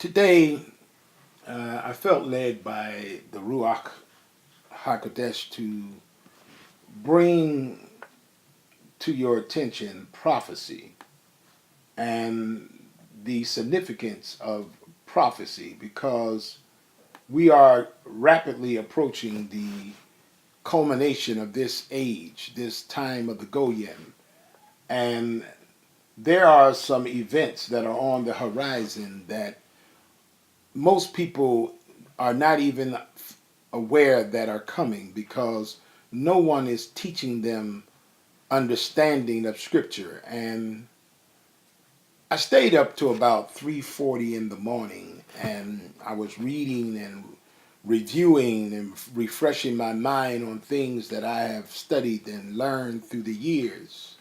Today, I felt led by the Ruach HaKodesh to bring to your attention prophecy and the significance of prophecy because we are rapidly approaching the culmination of this age, this time of the Goyim. And there are some events that are on the horizon that most people are not even aware that are coming because no one is teaching them understanding of scripture. And I stayed up to about 3:40 in the morning and I was reading and reviewing and refreshing my mind on things that I have studied and learned through the years.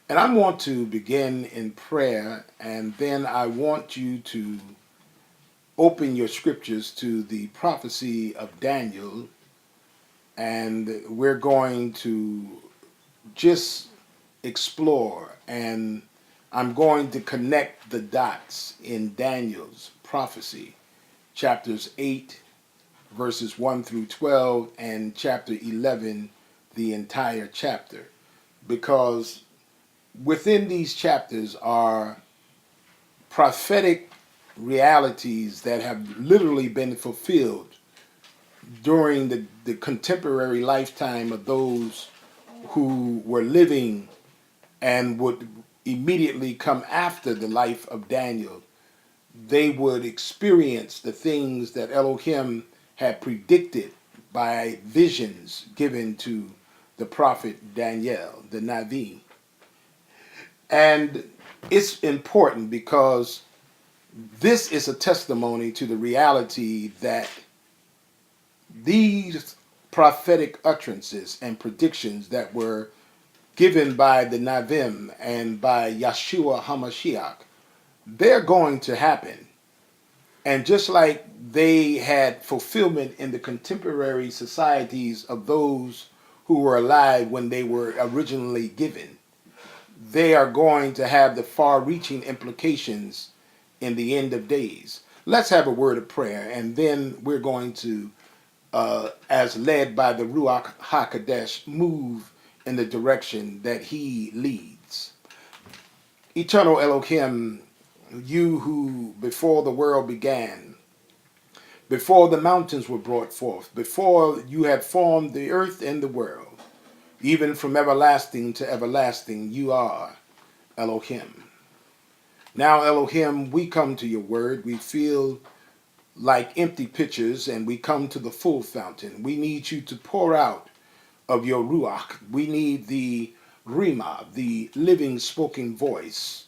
And I want to begin in prayer, and then I want you to open your scriptures to the prophecy of Daniel, and we're going to just explore, and I'm going to connect the dots in Daniel's prophecy, chapters 8, verses 1 through 12, and chapter 11, the entire chapter, because within these chapters are prophetic realities that have literally been fulfilled during the contemporary lifetime of those who were living and would immediately come after the life of Daniel. They would experience the things that Elohim had predicted by visions given to the prophet Daniel, the Navi. And it's important because this is a testimony to the reality that these prophetic utterances and predictions that were given by the Navim and by Yeshua HaMashiach, they're going to happen. And just like they had fulfillment in the contemporary societies of those who were alive when they were originally given, they are going to have the far-reaching implications in the end of days. Let's have a word of prayer, and then we're going to, as led by the Ruach HaKodesh, move in the direction that he leads. Eternal Elohim, you who before the world began, before the mountains were brought forth, before you had formed the earth and the world, even from everlasting to everlasting, you are Elohim. Now, Elohim, we come to your word. We feel like empty pitchers, and we come to the full fountain. We need you to pour out of your Ruach. We need the Rima, the living spoken voice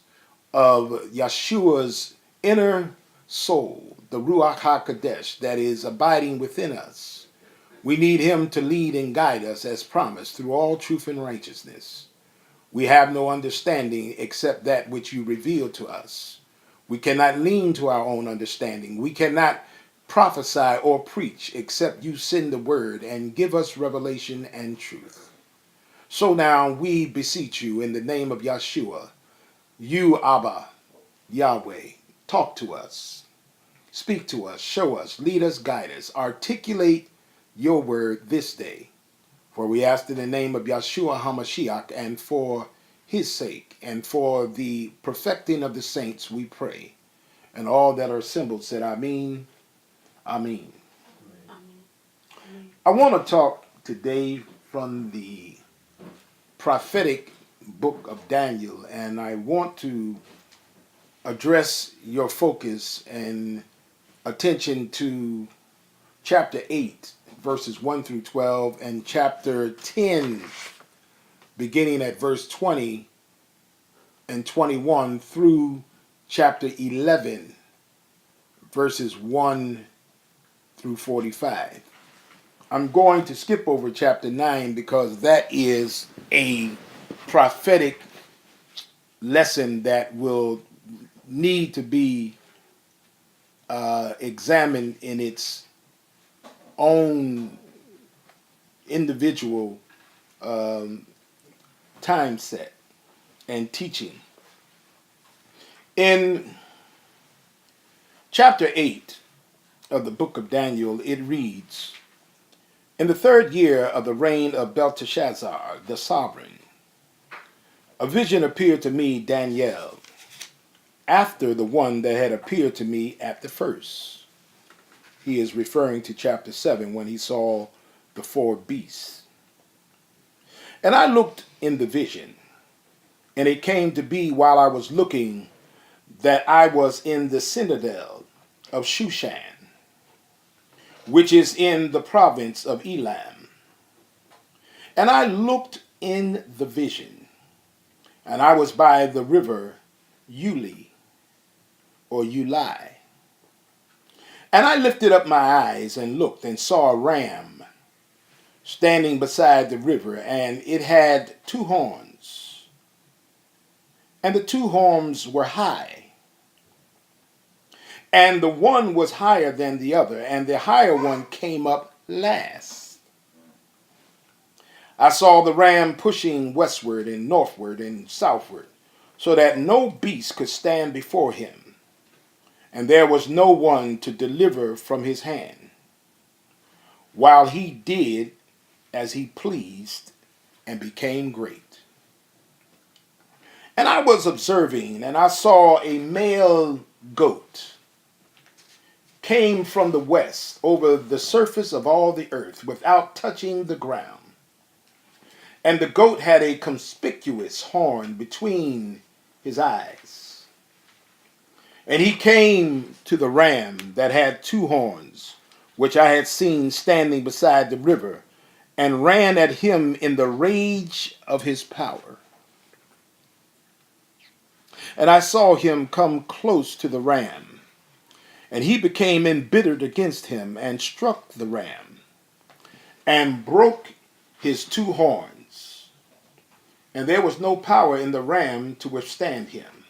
of Yeshua's inner soul, the Ruach HaKodesh that is abiding within us. We need him to lead and guide us as promised through all truth and righteousness. We have no understanding except that which you reveal to us. We cannot lean to our own understanding. We cannot prophesy or preach except you send the word and give us revelation and truth. So now we beseech you in the name of Yeshua, you Abba, Yahweh, talk to us, speak to us, show us, lead us, guide us, articulate your word this day. For we ask in the name of Yeshua HaMashiach, and for his sake, and for the perfecting of the saints, we pray. And all that are assembled said, Amen, Amen. I want to talk today from the prophetic book of Daniel, and I want to address your focus and attention to chapter 8, verses 1 through 12, and chapter 10, beginning at verse 20 and 21 through chapter 11, verses 1 through 45. I'm going to skip over chapter 9 because that is a prophetic lesson that will need to be examined in its own individual time set and teaching. In chapter 8 of the book of Daniel, it reads, "In the 3rd year of the reign of Belteshazzar, the sovereign, a vision appeared to me, Daniel, after the one that had appeared to me at the first." He is referring to chapter 7 when he saw the 4 beasts. "And I looked in the vision, and it came to be while I was looking that I was in the citadel of Shushan, which is in the province of Elam. And I looked in the vision, and I was by the river Uli, or Uli. And I lifted up my eyes and looked and saw a ram standing beside the river, and it had 2 horns, and the 2 horns were high, and the one was higher than the other, and the higher one came up last. I saw the ram pushing westward and northward and southward, so that no beast could stand before him, and there was no one to deliver from his hand, while he did as he pleased and became great. And I was observing, and I saw a male goat came from the west over the surface of all the earth without touching the ground. And the goat had a conspicuous horn between his eyes. And he came to the ram that had 2 horns, which I had seen standing beside the river, and ran at him in the rage of his power. And I saw him come close to the ram, and he became embittered against him, and struck the ram, and broke his 2 horns. And there was no power in the ram to withstand him.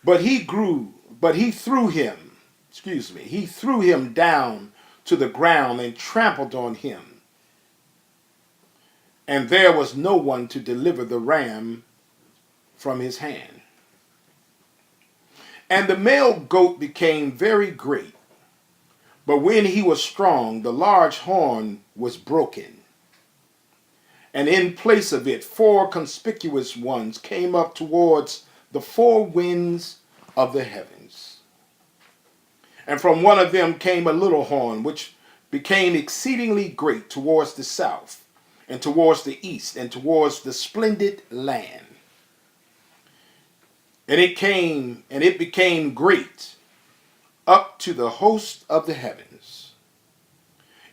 But he threw him down to the ground and trampled on him. And there was no one to deliver the ram from his hand. And the male goat became very great, but when he was strong, the large horn was broken. And in place of it, 4 conspicuous ones came up towards the 4 winds of the heavens. And from one of them came a little horn, which became exceedingly great towards the south, and towards the east, and towards the splendid land. And it became great up to the host of the heavens.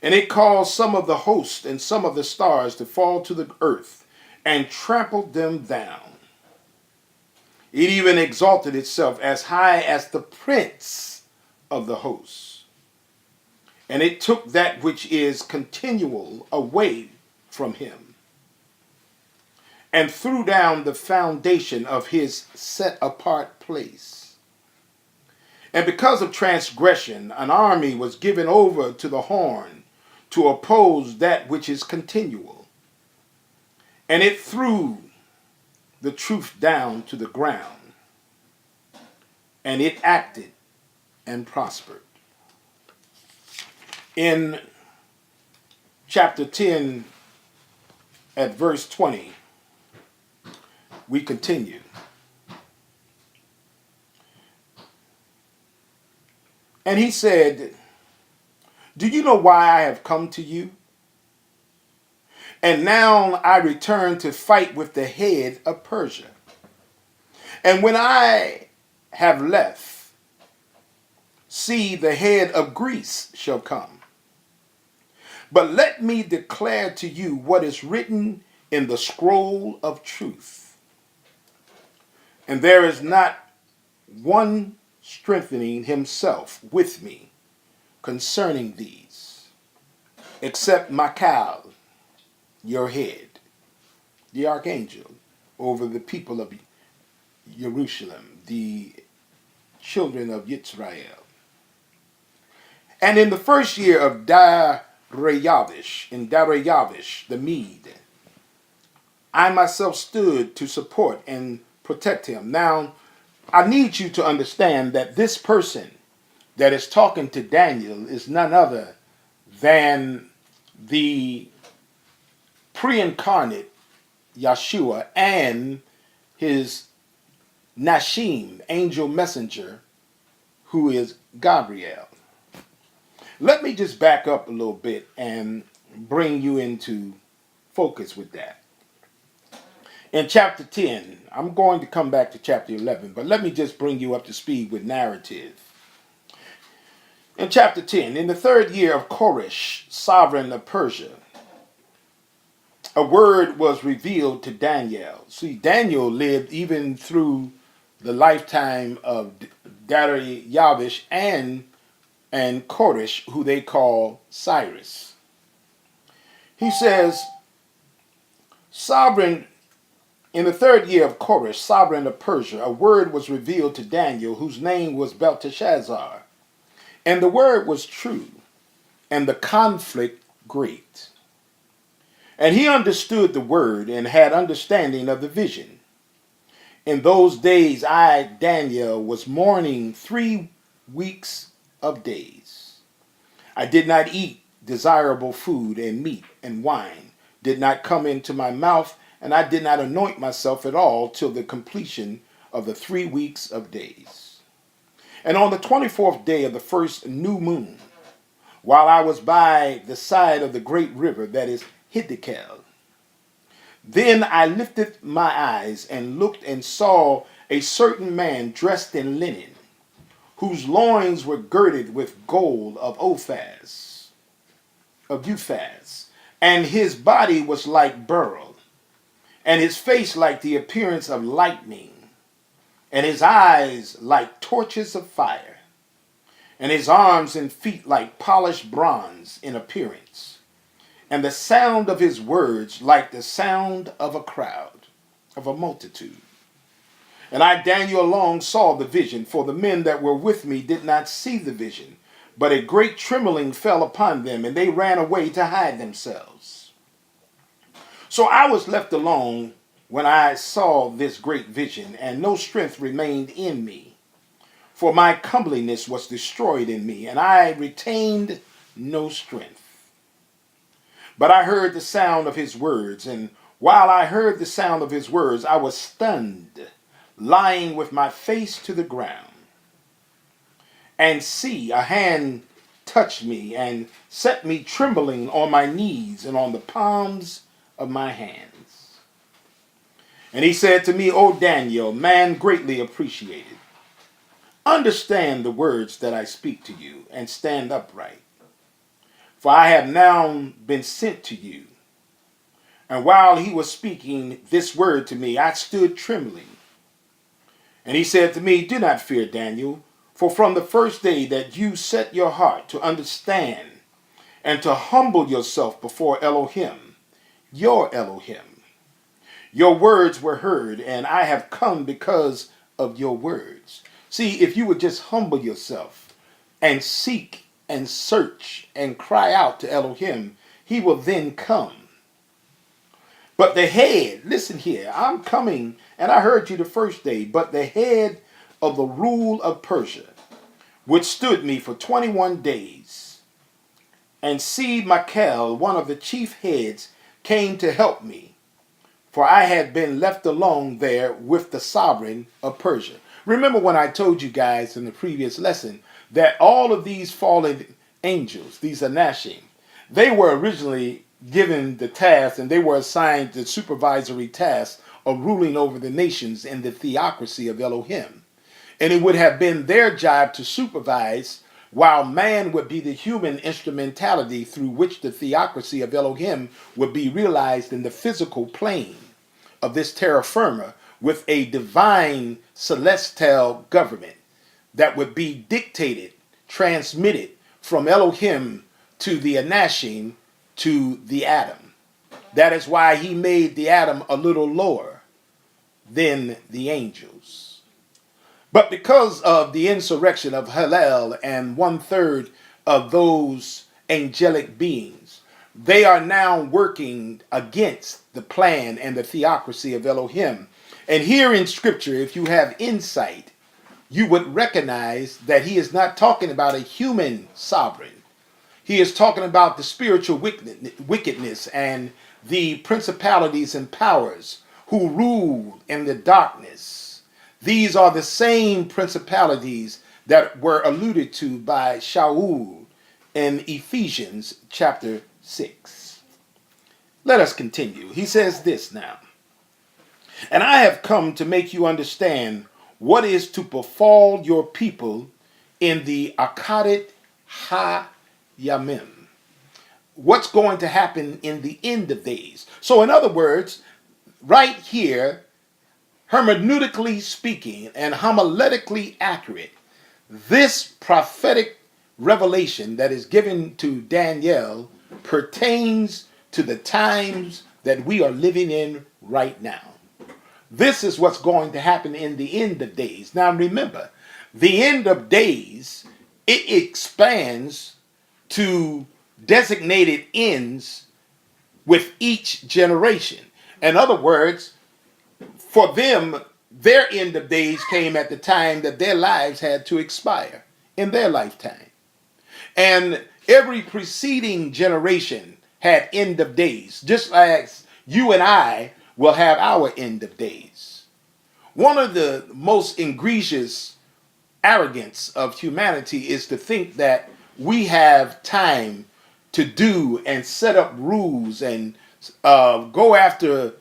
And it caused some of the host and some of the stars to fall to the earth, and trampled them down. It even exalted itself as high as the prince of the hosts. And it took that which is continual away from him, and threw down the foundation of his set apart place. And because of transgression, an army was given over to the horn to oppose that which is continual. And it threw the truth down to the ground, and it acted and prospered. In chapter 10 at verse 20, we continue. And he said, "Do you know why I have come to you? And now I return to fight with the head of Persia. And when I have left, see, the head of Greece shall come. But let me declare to you what is written in the scroll of truth. And there is not one strengthening himself with me concerning these, except Michael, your head, the archangel over the people of Jerusalem, the children of Israel. And in the 1st year of Darius the Mede, I myself stood to support and protect him." Now, I need you to understand that this person that is talking to Daniel is none other than the pre-incarnate Yeshua and his Nashim, angel messenger, who is Gabriel. Let me just back up a little bit and bring you into focus with that. In chapter 10, I'm going to come back to chapter 11, but let me just bring you up to speed with narrative. In chapter 10, in the 3rd year of Koresh, sovereign of Persia, a word was revealed to Daniel. See, Daniel lived even through the lifetime of Darius and Koresh, who they call Cyrus. He says, sovereign, in the 3rd year of Koresh, sovereign of Persia, a word was revealed to Daniel, whose name was Belteshazzar. And the word was true, and the conflict great. And he understood the word and had understanding of the vision. In those days I, Daniel, was mourning 3 weeks of days. I did not eat desirable food, and meat and wine did not come into my mouth, and I did not anoint myself at all till the completion of the 3 weeks of days. And on the 24th day of the first new moon, while I was by the side of the great river that is Hiddekel, then I lifted my eyes and looked and saw a certain man dressed in linen, whose loins were girded with gold of Uphaz, and his body was like beryl, and his face like the appearance of lightning, and his eyes like torches of fire, and his arms and feet like polished bronze in appearance, and the sound of his words like the sound of a crowd, of a multitude. And I, Daniel, alone saw the vision, for the men that were with me did not see the vision, but a great trembling fell upon them, and they ran away to hide themselves. So I was left alone when I saw this great vision, and no strength remained in me, for my comeliness was destroyed in me, and I retained no strength. But I heard the sound of his words, and while I heard the sound of his words, I was stunned, lying with my face to the ground. And see, a hand touched me and set me trembling on my knees and on the palms of my hands. And he said to me, O Daniel, man greatly appreciated, understand the words that I speak to you, and stand upright. For I have now been sent to you. And while he was speaking this word to me, I stood trembling. And he said to me, do not fear, Daniel, for from the first day that you set your heart to understand and to humble yourself before Elohim, your words were heard, and I have come because of your words. See, if you would just humble yourself and seek and search and cry out to Elohim, he will then come. But the head, listen here, I'm coming, and I heard you the first day, but the head of the rule of Persia withstood me for 21 days. And see, Michael, one of the chief heads, came to help me, for I had been left alone there with the sovereign of Persia. Remember when I told you guys in the previous lesson that all of these fallen angels, these Anashim, they were originally given the task, and they were assigned the supervisory task of ruling over the nations in the theocracy of Elohim. And it would have been their job to supervise, while man would be the human instrumentality through which the theocracy of Elohim would be realized in the physical plane of this terra firma, with a divine celestial government that would be dictated, transmitted from Elohim to the Anashim to the atom. That is why he made the atom a little lower than the angels. But because of the insurrection of Hillel and 1/3 of those angelic beings, they are now working against the plan and the theocracy of Elohim. And here in scripture, if you have insight, you would recognize that he is not talking about a human sovereign. He is talking about the spiritual wickedness and the principalities and powers who rule in the darkness. These are the same principalities that were alluded to by Shaul in Ephesians chapter 6. Let us continue. He says this now. And I have come to make you understand what is to befall your people in the Akadet Ha-Yamim. What's going to happen in the end of days. So in other words, right here, hermeneutically speaking and homiletically accurate, this prophetic revelation that is given to Daniel pertains to the times that we are living in right now. This is what's going to happen in the end of days. Now remember, the end of days, it expands to designated ends with each generation. In other words, for them, their end of days came at the time that their lives had to expire in their lifetime. And every preceding generation had end of days, just as you and I will have our end of days. One of the most egregious arrogance of humanity is to think that we have time to do and set up rules and go after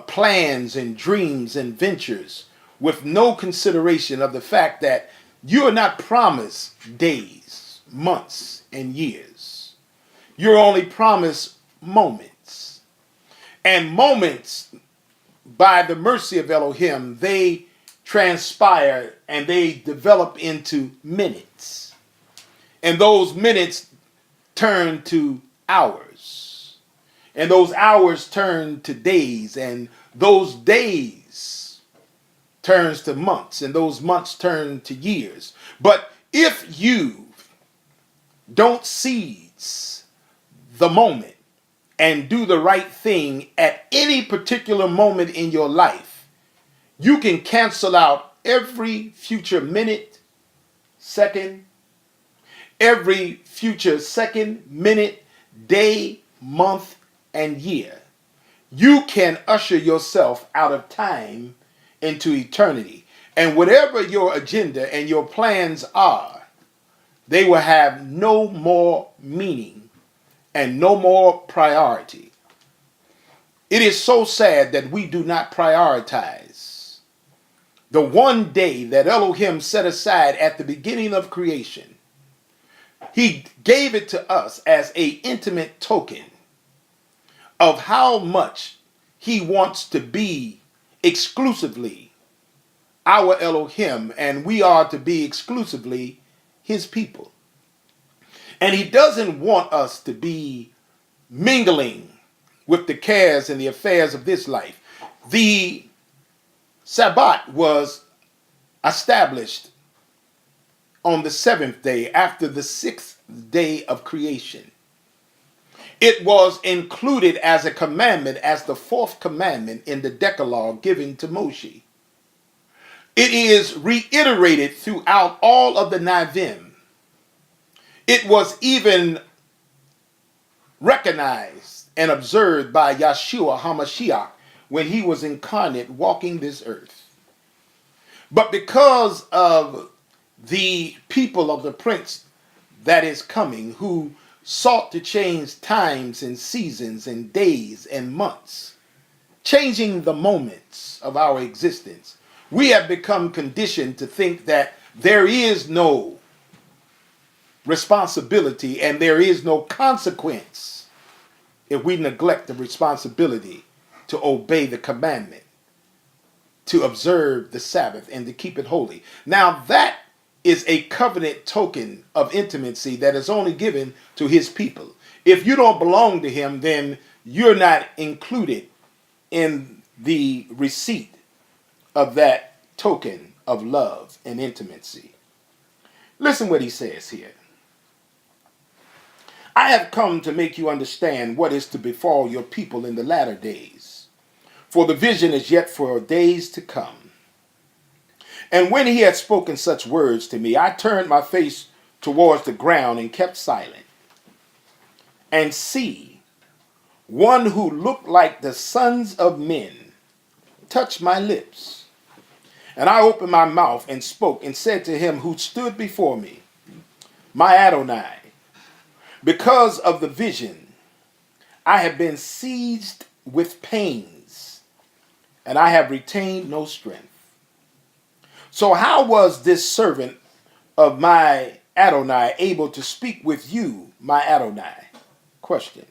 plans and dreams and ventures with no consideration of the fact that you are not promised days, months, and years. You're only promised moments. And moments, by the mercy of Elohim, they transpire and they develop into minutes. And those minutes turn to hours. And those hours turn to days. And those days turns to months. And those months turn to years. But if you don't seize the moment and do the right thing at any particular moment in your life, you can cancel out every future minute, second, every future second, minute, day, month, and year. You can usher yourself out of time into eternity. And whatever your agenda and your plans are, they will have no more meaning and no more priority. It is so sad that we do not prioritize the one day that Elohim set aside at the beginning of creation. He gave it to us as an intimate token of how much he wants to be exclusively our Elohim, and we are to be exclusively his people. And he doesn't want us to be mingling with the cares and the affairs of this life. The Sabbath was established on the seventh day after the sixth day of creation. It was included as a commandment, as the fourth commandment in the Decalogue given to Moshe. It is reiterated throughout all of the Navim. It was even recognized and observed by Yeshua HaMashiach when he was incarnate walking this earth. But because of the people of the prince that is coming, who sought to change times and seasons and days and months, changing the moments of our existence, we have become conditioned to think that there is no responsibility and there is no consequence if we neglect the responsibility to obey the commandment, to observe the Sabbath and to keep it holy. Now that is a covenant token of intimacy that is only given to his people. If you don't belong to him, then you're not included in the receipt of that token of love and intimacy. Listen what he says here. I have come to make you understand what is to befall your people in the latter days. For the vision is yet for days to come. And when he had spoken such words to me, I turned my face towards the ground and kept silent. And see, one who looked like the sons of men touched my lips. And I opened my mouth and spoke and said to him who stood before me, my Adonai, because of the vision, I have been seized with pains, and I have retained no strength. So how was this servant of my Adonai able to speak with you, my Adonai? Question.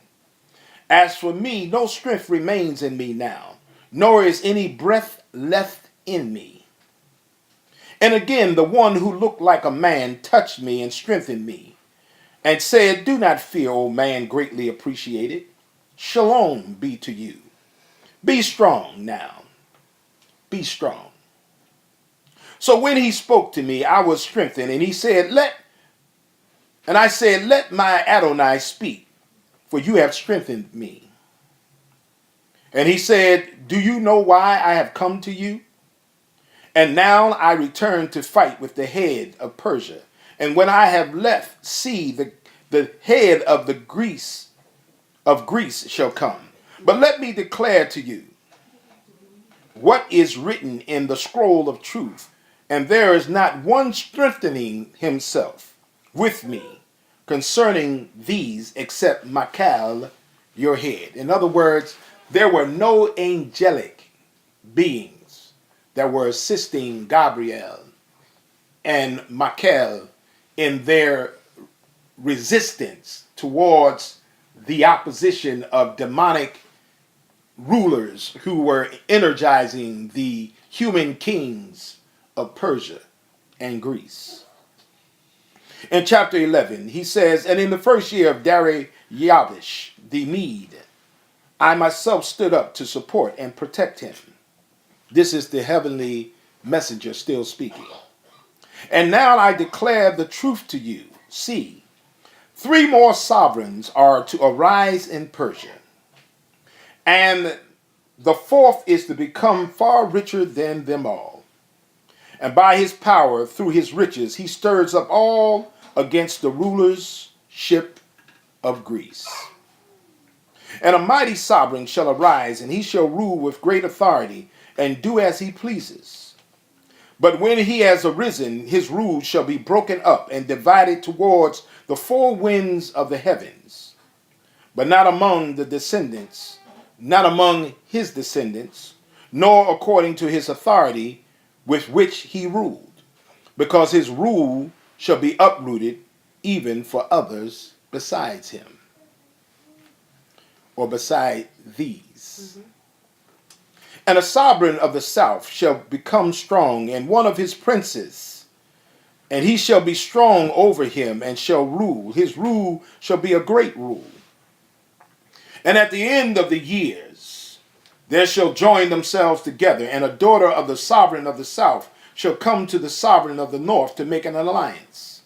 As for me, no strength remains in me now, nor is any breath left in me. And again, the one who looked like a man touched me and strengthened me, and said, do not fear, O man greatly appreciated. Shalom be to you. Be strong now. Be strong. So when he spoke to me, I was strengthened, and he said, I said, let my Adonai speak, for you have strengthened me. And he said, do you know why I have come to you? And now I return to fight with the head of Persia. And when I have left, see, the head of Greece shall come. But let me declare to you what is written in the scroll of truth. And there is not one strengthening himself with me concerning these except Michael, your head. In other words, there were no angelic beings that were assisting Gabriel and Michael in their resistance towards the opposition of demonic rulers who were energizing the human kings of Persia and Greece. In chapter 11, he says, and in the first year of Darius the Mede, I myself stood up to support and protect him. This is the heavenly messenger still speaking. And now I declare the truth to you. See, 3 more sovereigns are to arise in Persia, and the 4th is to become far richer than them all. And by his power, through his riches, he stirs up all against the rulership of Greece. And a mighty sovereign shall arise, and he shall rule with great authority, and do as he pleases. But when he has arisen, his rule shall be broken up and divided towards the 4 winds of the heavens, but not among his descendants, nor according to his authority with which he ruled, because his rule shall be uprooted even for others besides him, or beside these. And a sovereign of the south shall become strong, and one of his princes, and he shall be strong over him, and shall rule. His rule shall be a great rule. And at the end of the years, there shall join themselves together, and a daughter of the sovereign of the south shall come to the sovereign of the north to make an alliance.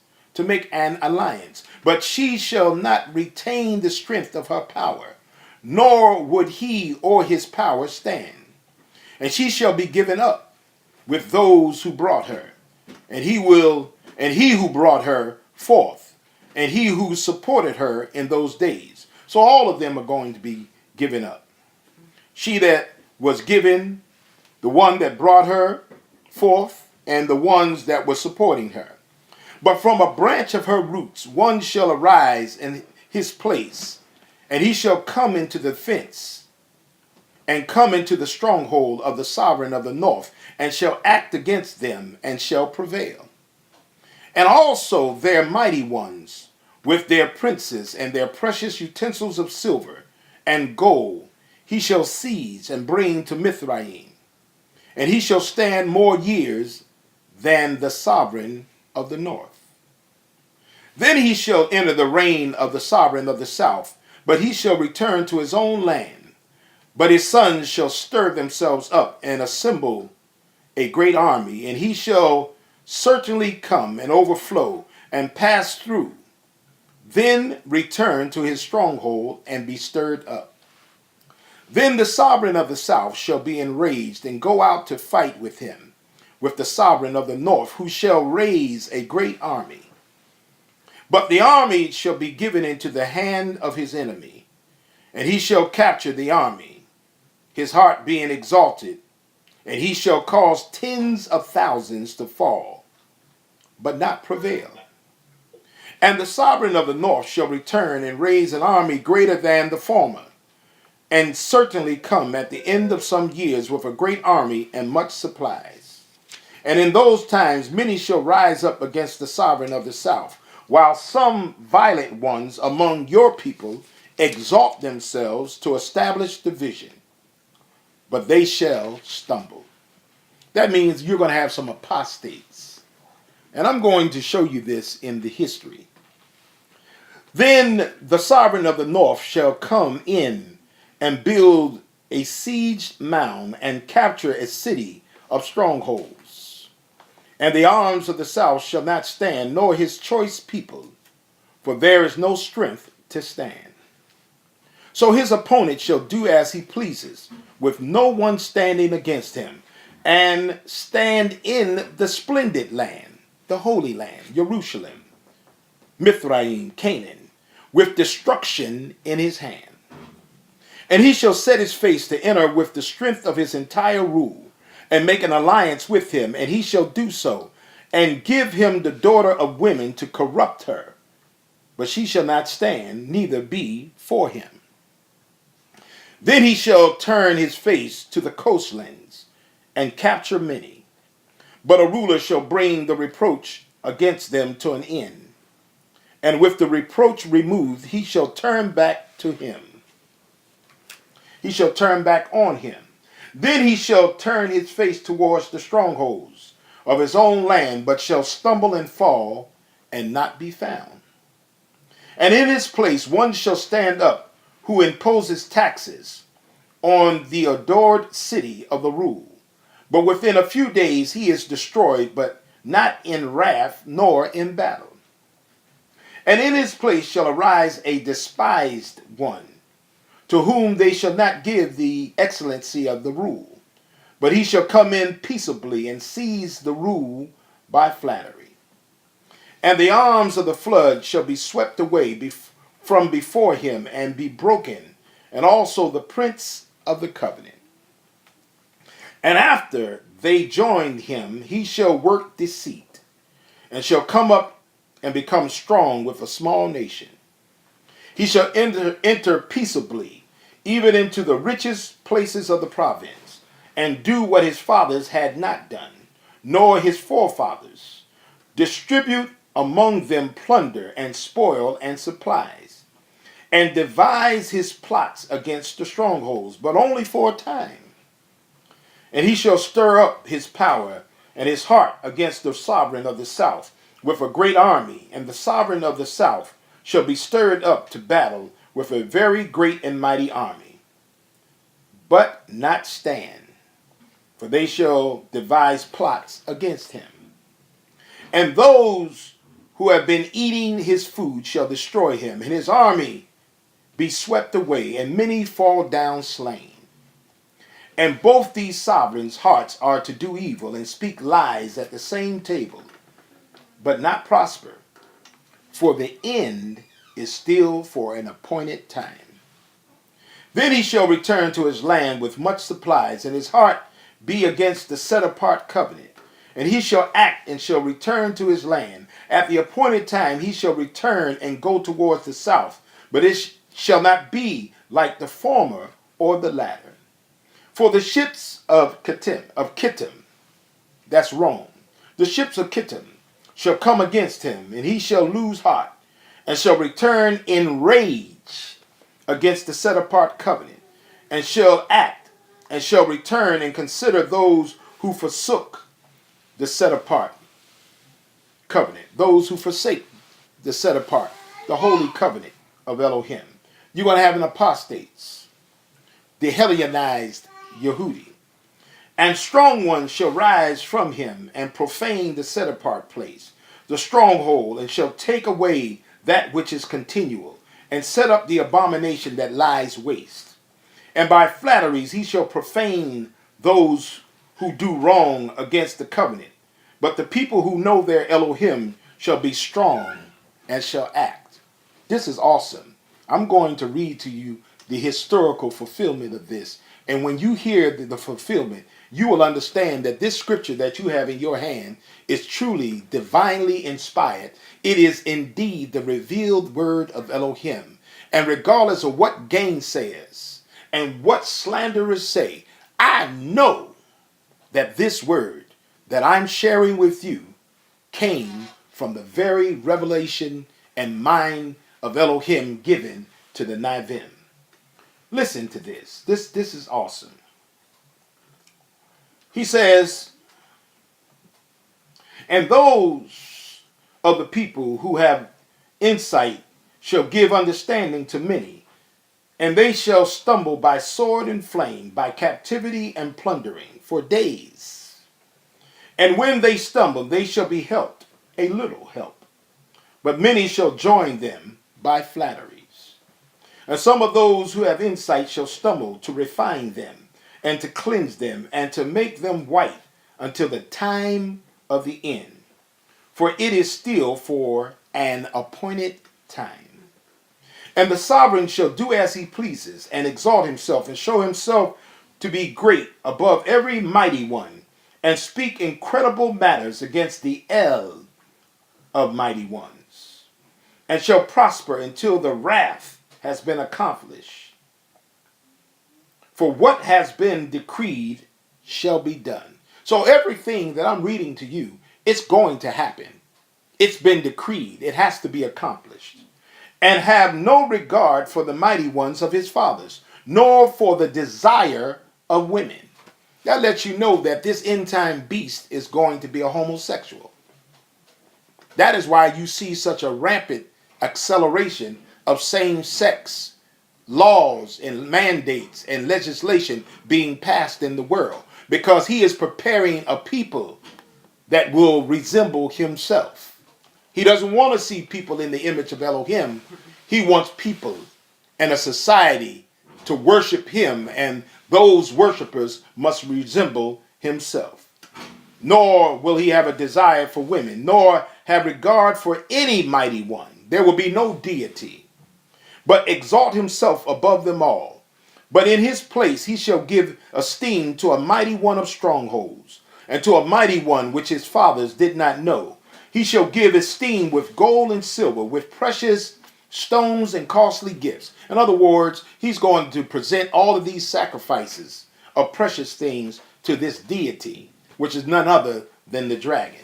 But she shall not retain the strength of her power, nor would he or his power stand. And she shall be given up with those who brought her, and he who brought her forth, and he who supported her in those days. So all of them are going to be given up. She that was given, the one that brought her forth, and the ones that were supporting her. But from a branch of her roots, one shall arise in his place, and he shall come into the fence, and come into the stronghold of the sovereign of the north, and shall act against them, and shall prevail. And also their mighty ones, with their princes and their precious utensils of silver and gold, he shall seize and bring to Mithraim. And he shall stand more years than the sovereign of the north. Then he shall enter the reign of the sovereign of the south, but he shall return to his own land. But his sons shall stir themselves up and assemble a great army, and he shall certainly come and overflow and pass through, then return to his stronghold and be stirred up. Then the sovereign of the south shall be enraged and go out to fight with him with the sovereign of the north, who shall raise a great army. But the army shall be given into the hand of his enemy, and he shall capture the army, his heart being exalted, and he shall cause tens of thousands to fall, but not prevail. And the sovereign of the north shall return and raise an army greater than the former, and certainly come at the end of some years with a great army and much supplies. And in those times many shall rise up against the sovereign of the south, while some violent ones among your people exalt themselves to establish division, but they shall stumble. That means you're going to have some apostates. And I'm going to show you this in the history. Then the sovereign of the north shall come in and build a sieged mound and capture a city of strongholds. And the arms of the south shall not stand, nor his choice people, for there is no strength to stand. So his opponent shall do as he pleases, with no one standing against him, and stand in the splendid land, the holy land, Jerusalem, Mithraim, Canaan, with destruction in his hand. And he shall set his face to enter with the strength of his entire rule, and make an alliance with him, and he shall do so, and give him the daughter of women to corrupt her. But she shall not stand, neither be for him. Then he shall turn his face to the coastlands, and capture many. But a ruler shall bring the reproach against them to an end. And with the reproach removed, he shall turn back to him. He shall turn back on him. Then he shall turn his face towards the strongholds of his own land, but shall stumble and fall and not be found. And in his place one shall stand up who imposes taxes on the adored city of the rule. But within a few days he is destroyed, but not in wrath nor in battle. And in his place shall arise a despised one, to whom they shall not give the excellency of the rule, but he shall come in peaceably and seize the rule by flattery. And the arms of the flood shall be swept away from before him and be broken, and also the prince of the covenant. And after they joined him, he shall work deceit, and shall come up and become strong with a small nation. He shall enter peaceably, even into the richest places of the province, and do what his fathers had not done, nor his forefathers, distribute among them plunder and spoil and supplies, and devise his plots against the strongholds, but only for a time. And he shall stir up his power and his heart against the sovereign of the south with a great army, and the sovereign of the south shall be stirred up to battle with a very great and mighty army, but not stand, for they shall devise plots against him. And those who have been eating his food shall destroy him, and his army be swept away, and many fall down slain. And both these sovereigns' hearts are to do evil and speak lies at the same table, but not prosper, for the end is still for an appointed time. Then he shall return to his land with much supplies, and his heart be against the set-apart covenant. And he shall act and shall return to his land. At the appointed time he shall return and go towards the south, but it shall not be like the former or the latter. For the ships of Kittim, that's Rome, the ships of Kittim shall come against him, and he shall lose heart, and shall return in rage against the set-apart covenant, and shall act, and shall return and consider those who forsook the set-apart covenant, those who forsake the set-apart, the holy covenant of Elohim. You're going to have an apostates, the Hellenized Yehudi. And strong ones shall rise from him and profane the set-apart place, the stronghold, and shall take away that which is continual, and set up the abomination that lies waste. And by flatteries he shall profane those who do wrong against the covenant. But the people who know their Elohim shall be strong and shall act. This is awesome. I'm going to read to you the historical fulfillment of this. And when you hear the fulfillment, you will understand that this scripture that you have in your hand is truly divinely inspired. It is indeed the revealed word of Elohim. And regardless of what gainsayers and what slanderers say, I know that this word that I'm sharing with you came from the very revelation and mind of Elohim given to the Navim. Listen to this. This is awesome. He says, and those of the people who have insight shall give understanding to many, and they shall stumble by sword and flame, by captivity and plundering for days. And when they stumble, they shall be helped, a little help. But many shall join them by flatteries. And some of those who have insight shall stumble to refine them, and to cleanse them, and to make them white until the time of the end. For it is still for an appointed time. And the sovereign shall do as he pleases, and exalt himself, and show himself to be great above every mighty one, and speak incredible matters against the El of mighty ones, and shall prosper until the wrath has been accomplished. For what has been decreed shall be done. So everything that I'm reading to you, it's going to happen. It's been decreed. It has to be accomplished. And have no regard for the mighty ones of his fathers, nor for the desire of women. That lets you know that this end time beast is going to be a homosexual. That is why you see such a rampant acceleration of same-sex laws and mandates and legislation being passed in the world, because he is preparing a people that will resemble himself. He doesn't want to see people in the image of Elohim. He wants people and a society to worship him, and those worshipers must resemble himself. Nor will he have a desire for women, nor have regard for any mighty one. There will be no deity, but exalt himself above them all. But in his place he shall give esteem to a mighty one of strongholds, and to a mighty one which his fathers did not know. He shall give esteem with gold and silver, with precious stones and costly gifts. In other words, he's going to present all of these sacrifices of precious things to this deity, which is none other than the dragon.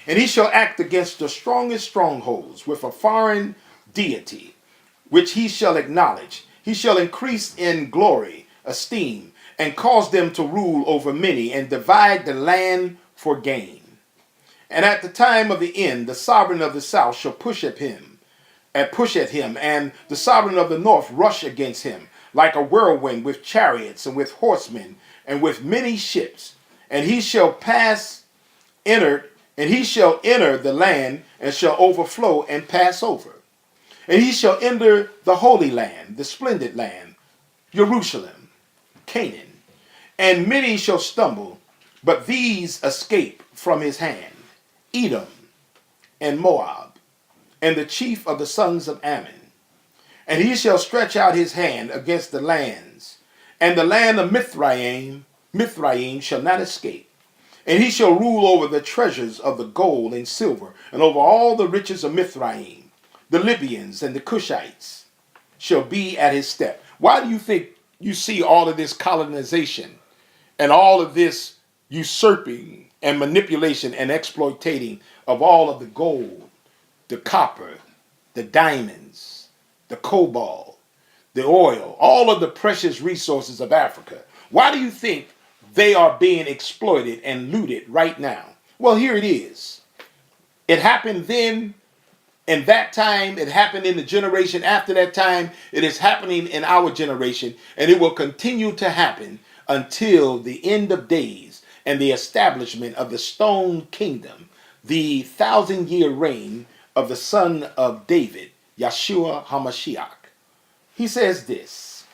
And he shall act against the strongest strongholds with a foreign deity, which he shall acknowledge. He shall increase in glory, esteem, and cause them to rule over many, and divide the land for gain. And at the time of the end, the sovereign of the south shall push at him, and the sovereign of the north rush against him, like a whirlwind, with chariots and with horsemen and with many ships. And he shall enter the land, and shall overflow and pass over. And he shall enter the holy land, the splendid land, Jerusalem, Canaan. And many shall stumble, but these escape from his hand: Edom and Moab, and the chief of the sons of Ammon. And he shall stretch out his hand against the lands, and the land of Mithraim shall not escape. And he shall rule over the treasures of the gold and silver, and over all the riches of Mithraim. The Libyans and the Cushites shall be at his step. Why do you think you see all of this colonization and all of this usurping and manipulation and exploiting of all of the gold, the copper, the diamonds, the cobalt, the oil, all of the precious resources of Africa? Why do you think they are being exploited and looted right now? Well, here it is. It happened then, in that time. It happened in the generation after that time. It is happening in our generation, and it will continue to happen until the end of days and the establishment of the stone kingdom, the 1,000-year reign of the son of David, Yeshua HaMashiach. He says this: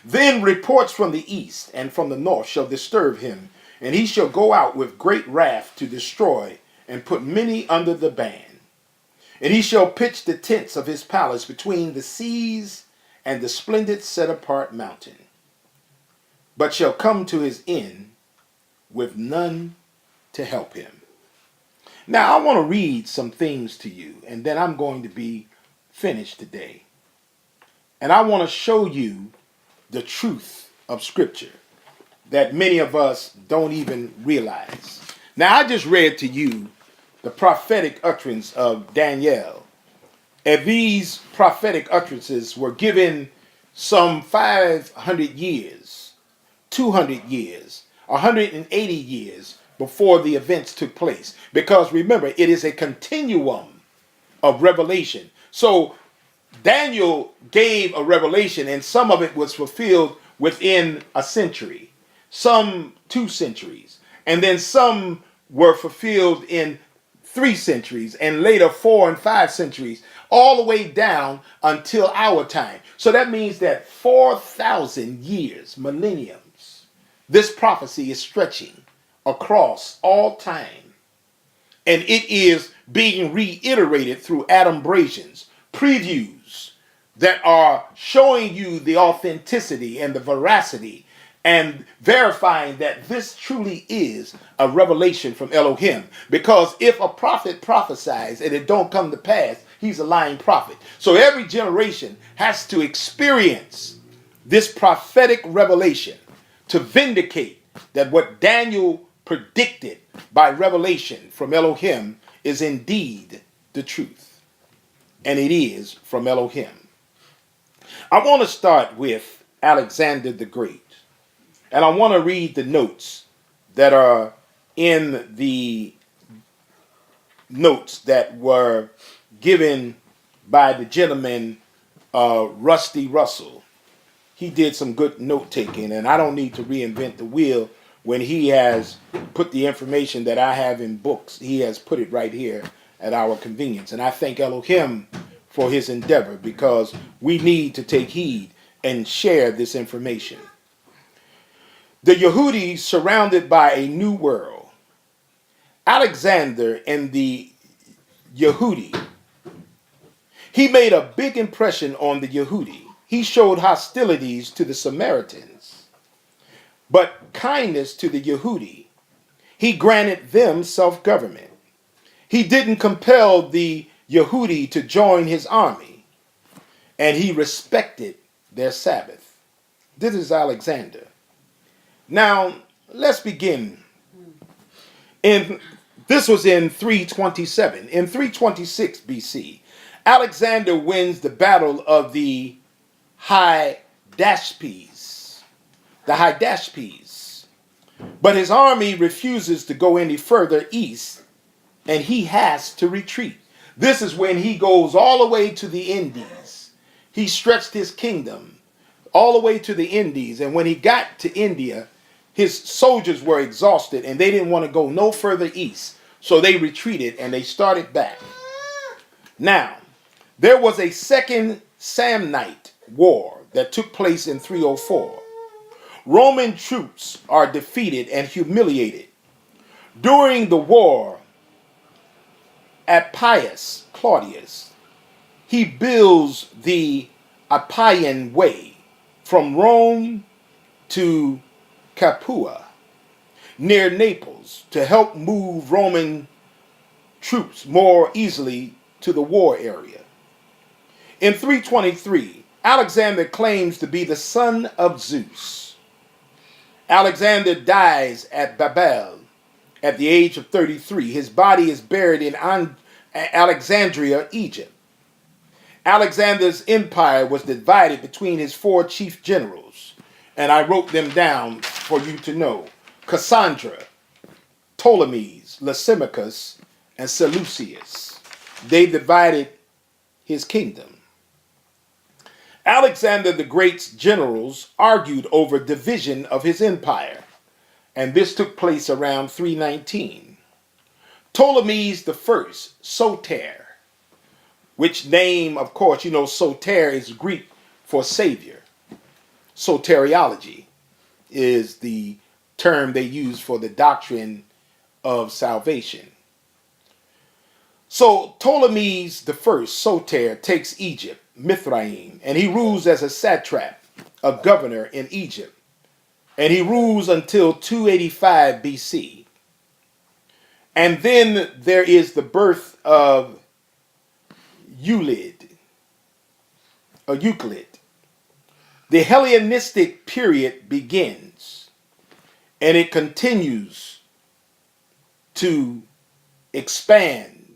Then reports from the east and from the north shall disturb him, and he shall go out with great wrath to destroy and put many under the ban. And he shall pitch the tents of his palace between the seas and the splendid set apart mountain, but shall come to his end with none to help him. Now I want to read some things to you, and then I'm going to be finished today. And I want to show you the truth of Scripture that many of us don't even realize. Now I just read to you the prophetic utterance of Daniel. And these prophetic utterances were given some 500 years, 200 years, 180 years before the events took place. Because remember, it is a continuum of revelation. So Daniel gave a revelation, and some of it was fulfilled within a century, some 2 centuries, and then some were fulfilled in 3 centuries, and later 4 and 5 centuries, all the way down until our time. So that means that 4,000 years, millenniums, this prophecy is stretching across all time. And it is being reiterated through adumbrations, previews that are showing you the authenticity and the veracity and verifying that this truly is a revelation from Elohim. Because if a prophet prophesies and it don't come to pass, he's a lying prophet. So every generation has to experience this prophetic revelation to vindicate that what Daniel predicted by revelation from Elohim is indeed the truth. And it is from Elohim. I want to start with Alexander the Great. And I want to read the notes that are in the notes that were given by the gentleman Rusty Russell. He did some good note taking, and I don't need to reinvent the wheel when he has put the information that I have in books. He has put it right here at our convenience. And I thank Elohim for his endeavor, because we need to take heed and share this information. The Yehudi surrounded by a new world. Alexander and the Yehudi. He made a big impression on the Yehudi. He showed hostilities to the Samaritans, but kindness to the Yehudi. He granted them self-government. He didn't compel the Yehudi to join his army, and he respected their Sabbath. This is Alexander. Now, let's begin. This was in 327. In 326 BC, Alexander wins the battle of the Hydaspes. But his army refuses to go any further east, and he has to retreat. This is when he goes all the way to the Indies. He stretched his kingdom all the way to the Indies, and when he got to India, his soldiers were exhausted and they didn't want to go no further east. So they retreated and they started back. Now, there was a second Samnite war that took place in 304. Roman troops are defeated and humiliated. During the war, Appius Claudius, he builds the Appian Way from Rome to Capua, near Naples, to help move Roman troops more easily to the war area. In 323, Alexander claims to be the son of Zeus. Alexander dies at Babel at the age of 33. His body is buried in Alexandria, Egypt. Alexander's empire was divided between his 4 chief generals, and I wrote them down for you to know: Cassandra, Ptolemies, Lysimachus, and Seleucus. They divided his kingdom. Alexander the Great's generals argued over division of his empire, and this took place around 319. Ptolemies the First, Soter, which name, of course, you know, Soter is Greek for savior. Soteriology is the term they use for the doctrine of salvation. So Ptolemies the first, Soter, takes Egypt, Mithraim, and he rules as a satrap, a governor in Egypt. And he rules until 285 BC. And then there is the birth of Euclid. The Hellenistic period begins, and it continues to expand,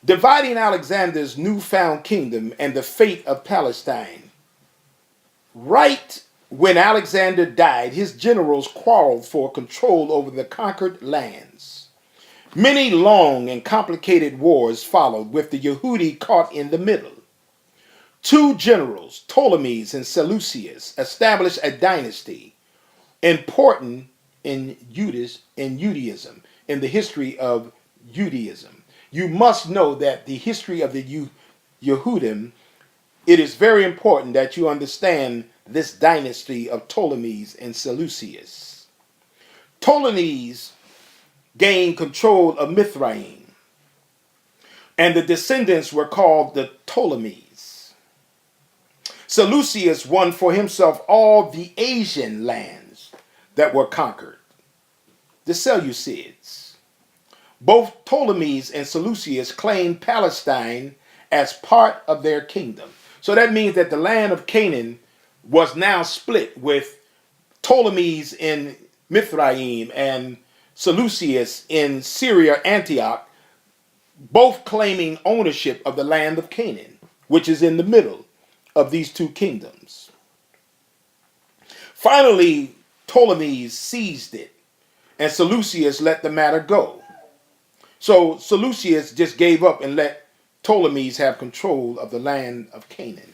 dividing Alexander's newfound kingdom and the fate of Palestine. Right when Alexander died, his generals quarreled for control over the conquered lands. Many long and complicated wars followed, with the Yehudi caught in the middle. Two generals, Ptolemies and Seleucus, established a dynasty important in Judaism, in the history of Judaism. You must know that the history of the Yehudim, it is very important that you understand this dynasty of Ptolemies and Seleucus. Ptolemies gained control of Mithraim, and the descendants were called the Ptolemies. Seleucus won for himself all the Asian lands that were conquered, the Seleucids. Both Ptolemies and Seleucus claimed Palestine as part of their kingdom. So that means that the land of Canaan was now split, with Ptolemies in Mithraim and Seleucus in Syria, Antioch, both claiming ownership of the land of Canaan, which is in the middle of these two kingdoms. Finally, Ptolemies seized it, and Seleucus let the matter go. So Seleucus just gave up and let Ptolemies have control of the land of Canaan,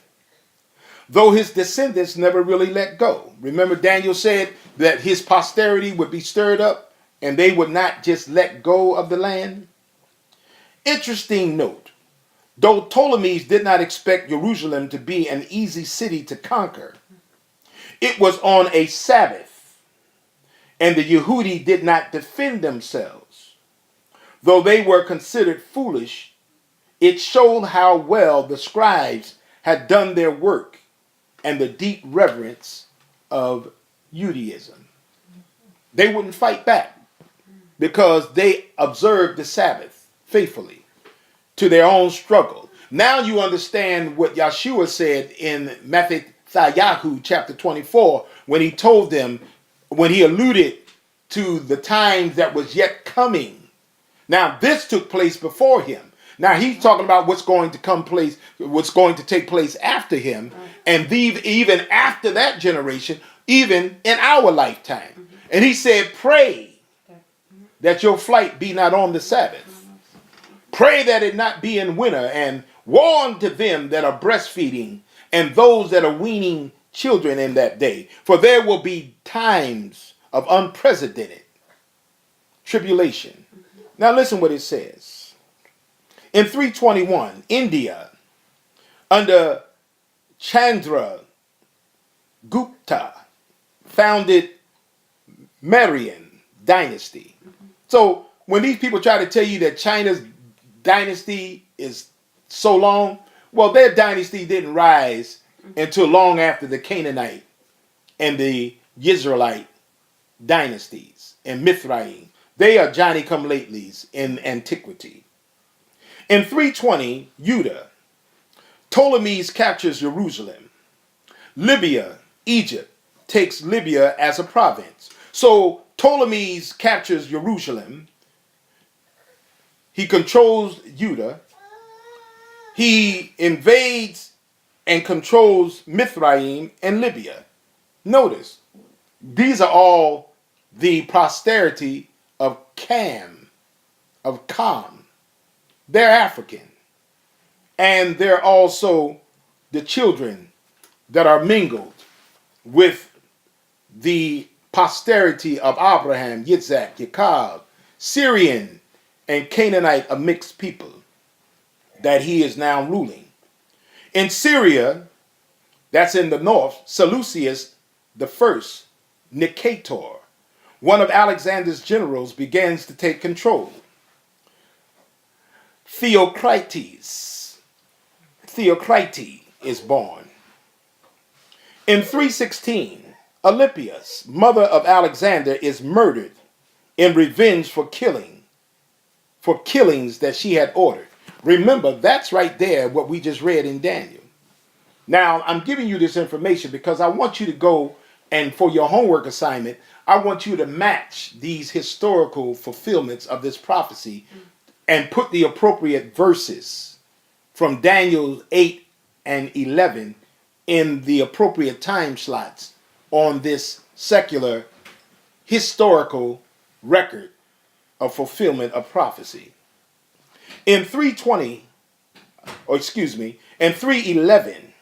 though his descendants never really let go. Remember, Daniel said that his posterity would be stirred up and they would not just let go of the land. Interesting note, though Ptolemies did not expect Jerusalem to be an easy city to conquer, it was on a Sabbath, and the Yehudi did not defend themselves. Though they were considered foolish, it showed how well the scribes had done their work and the deep reverence of Judaism. They wouldn't fight back because they observed the Sabbath faithfully to their own struggle. Now you understand what Yeshua said in Matthew chapter 24, when he told them, when he alluded to the times that was yet coming. Now this took place before him. Now he's talking about what's going to take place after him, and even after that generation, even in our lifetime. And he said, pray that your flight be not on the Sabbath. Pray that it not be in winter, and warn to them that are breastfeeding and those that are weaning children in that day. For there will be times of unprecedented tribulation. Now listen what it says. In 321, India, under Chandra Gupta, founded Mauryan dynasty. So when these people try to tell you that China's dynasty is so long, well, their dynasty didn't rise until long after the Canaanite and the Israelite dynasties and Mithraim. They are Johnny-come-latelys in antiquity. In 320, Judah, Ptolemies captures Jerusalem. Libya, Egypt, takes Libya as a province. So Ptolemies captures Jerusalem. He controls Judah. He invades and controls Mithraim and Libya. Notice, these are all the posterity of Cam, of Kam. They're African. And they're also the children that are mingled with the posterity of Abraham, Yitzhak, Jacob, Syrian and Canaanite, a mixed people that he is now ruling. In Syria, That's in the north. Seleucus the first, Nicator, one of Alexander's generals, begins to take control. Theocrites is born. In 316, Olympias, mother of Alexander, is murdered in revenge for killings that she had ordered. Remember, that's right there what we just read in Daniel. Now, I'm giving you this information because I want you to go and for your homework assignment, I want you to match these historical fulfillments of this prophecy and put the appropriate verses from Daniel 8 and 11 in the appropriate time slots on this secular historical record of fulfillment of prophecy. In 311,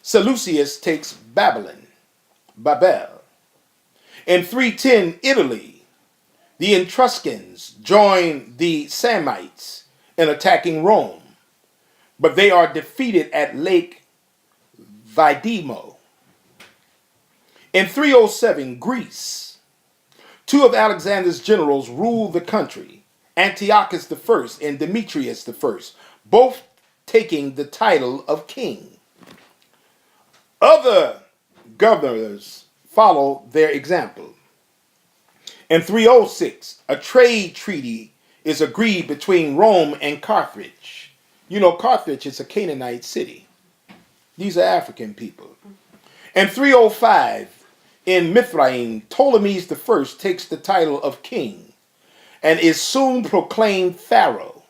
Seleucus takes Babel. In 310, Italy, the Etruscans join the Samnites in attacking Rome, but they are defeated at Lake Vidimo. In 307, Greece, two of Alexander's generals rule the country, Antiochus I and Demetrius I, both taking the title of king. Other governors follow their example. In 306, a trade treaty is agreed between Rome and Carthage. You know, Carthage is a Canaanite city. These are African people. In 305, in Mithraim, Ptolemy I takes the title of king and is soon proclaimed pharaoh.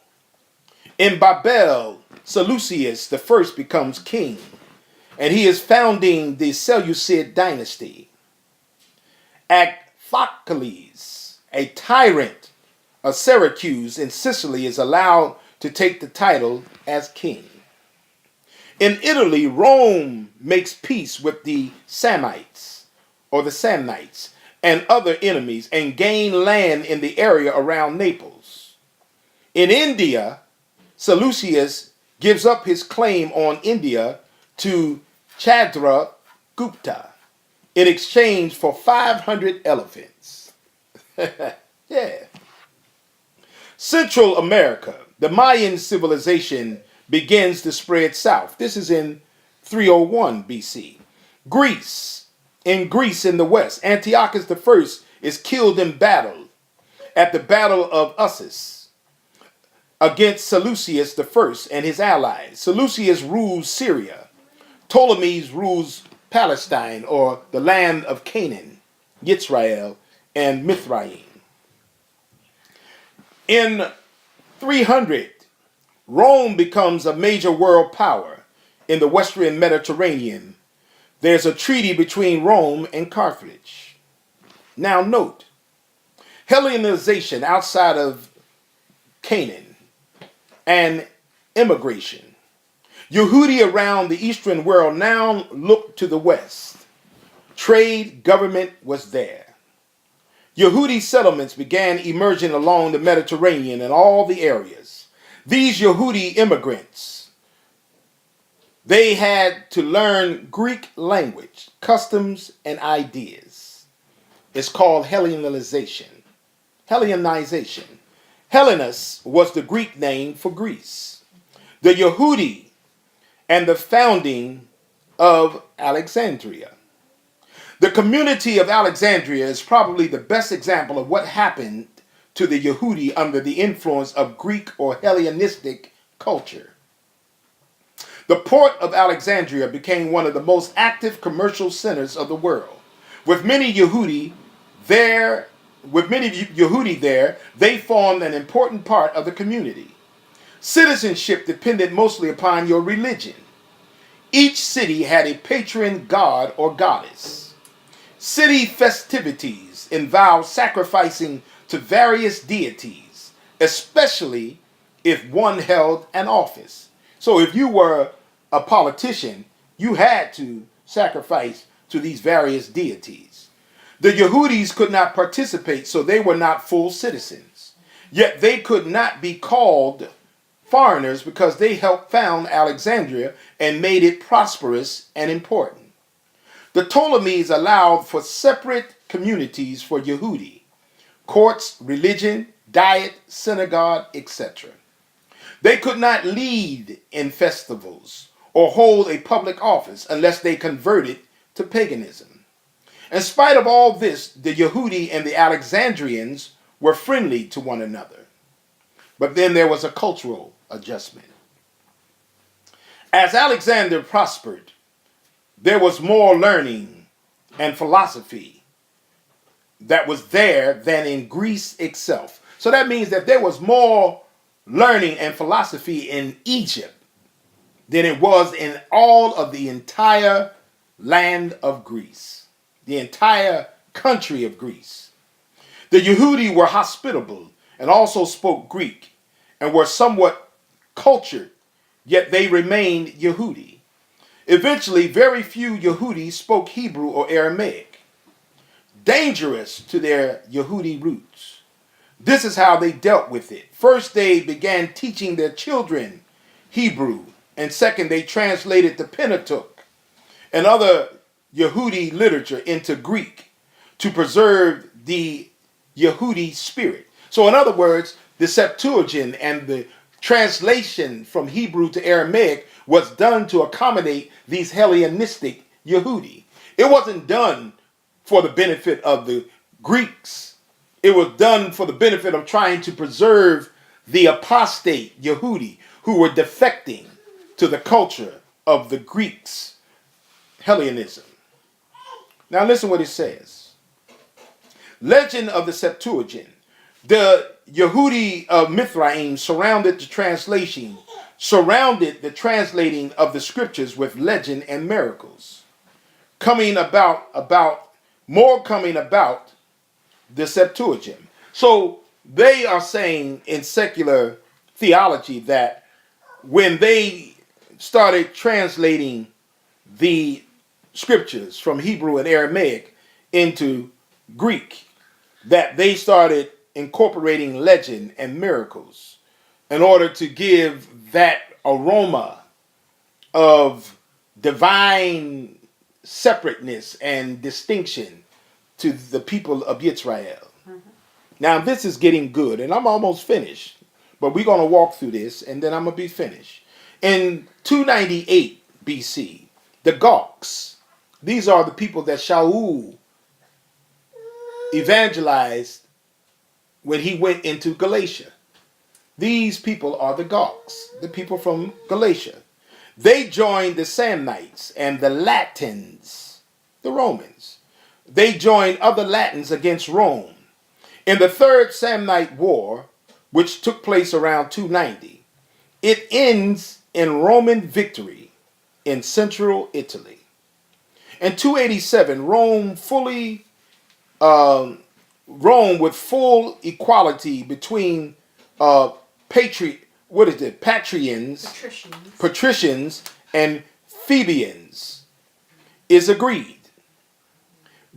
In Babel, Seleucus I becomes king, and he is founding the Seleucid dynasty. Thocles, a tyrant of Syracuse in Sicily, is allowed to take the title as king. In Italy, Rome makes peace with the Samnites and other enemies and gain land in the area around Naples. In India, Seleucus gives up his claim on India to Chandragupta in exchange for 500 elephants. Yeah. Central America, the Mayan civilization begins to spread south. This is in 301 BC. In Greece in the west, Antiochus I is killed in battle at the Battle of Ussis against Seleucus I and his allies. Seleucus rules Syria. Ptolemy rules Palestine, or the land of Canaan, Yisrael, and Mithraim. In 300, Rome becomes a major world power in the Western Mediterranean. There's a treaty between Rome and Carthage. Now note, Hellenization outside of Canaan and immigration. Yehudi around the eastern world now looked to the west. Trade, government was there. Yehudi settlements began emerging along the Mediterranean and all the areas. These Yehudi immigrants, they had to learn Greek language, customs, and ideas. It's called Hellenization. Hellenus was the Greek name for Greece. The Yehudi and the founding of Alexandria. The community of Alexandria is probably the best example of what happened to the Yehudi under the influence of Greek or Hellenistic culture. The port of Alexandria became one of the most active commercial centers of the world. With many Yehudi there, they formed an important part of the community. Citizenship depended mostly upon your religion. Each city had a patron god or goddess. City festivities involved sacrificing to various deities, especially if one held an office. So if you were a politician, you had to sacrifice to these various deities. The Yehudis could not participate, so they were not full citizens. Yet they could not be called foreigners because they helped found Alexandria and made it prosperous and important. The Ptolemies allowed for separate communities for Yehudi, courts, religion, diet, synagogue, etc. They could not lead in festivals or hold a public office unless they converted to paganism. In spite of all this, the Yehudi and the Alexandrians were friendly to one another. But then there was a cultural adjustment. As Alexander prospered, there was more learning and philosophy that was there than in Greece itself. So that means that there was more learning and philosophy in Egypt than it was in all of the entire land of Greece, the entire country of Greece. The Yehudi were hospitable and also spoke Greek and were somewhat cultured, yet they remained Yehudi. Eventually, very few Yehudi spoke Hebrew or Aramaic, dangerous to their Yehudi roots. This is how they dealt with it. First, they began teaching their children Hebrew, and second, they translated the Pentateuch and other Yehudi literature into Greek to preserve the Yehudi spirit. So in other words, the Septuagint and the translation from Hebrew to Aramaic was done to accommodate these Hellenistic Yehudi. It wasn't done for the benefit of the Greeks. It was done for the benefit of trying to preserve the apostate Yehudi who were defecting to the culture of the Greeks, Hellenism. Now listen what it says. Legend of the Septuagint. The Yehudi of Mithraim surrounded the translating of the scriptures with legend and miracles. Coming about the Septuagint. So they are saying in secular theology that when they started translating the scriptures from Hebrew and Aramaic into Greek, that they started incorporating legend and miracles in order to give that aroma of divine separateness and distinction to the people of Israel. Now this is getting good, and I'm almost finished, but we're going to walk through this, and then I'm going to be finished. In 298 BC, the Goths, these are the people that Shaul evangelized when he went into Galatia. These people are the Goths, the people from Galatia. They joined the Samnites and the Latins, the Romans. They joined other Latins against Rome. In the Third Samnite War, which took place around 290, it ends in Roman victory in central Italy. In 287, Rome with full equality between patricians and plebeians is agreed.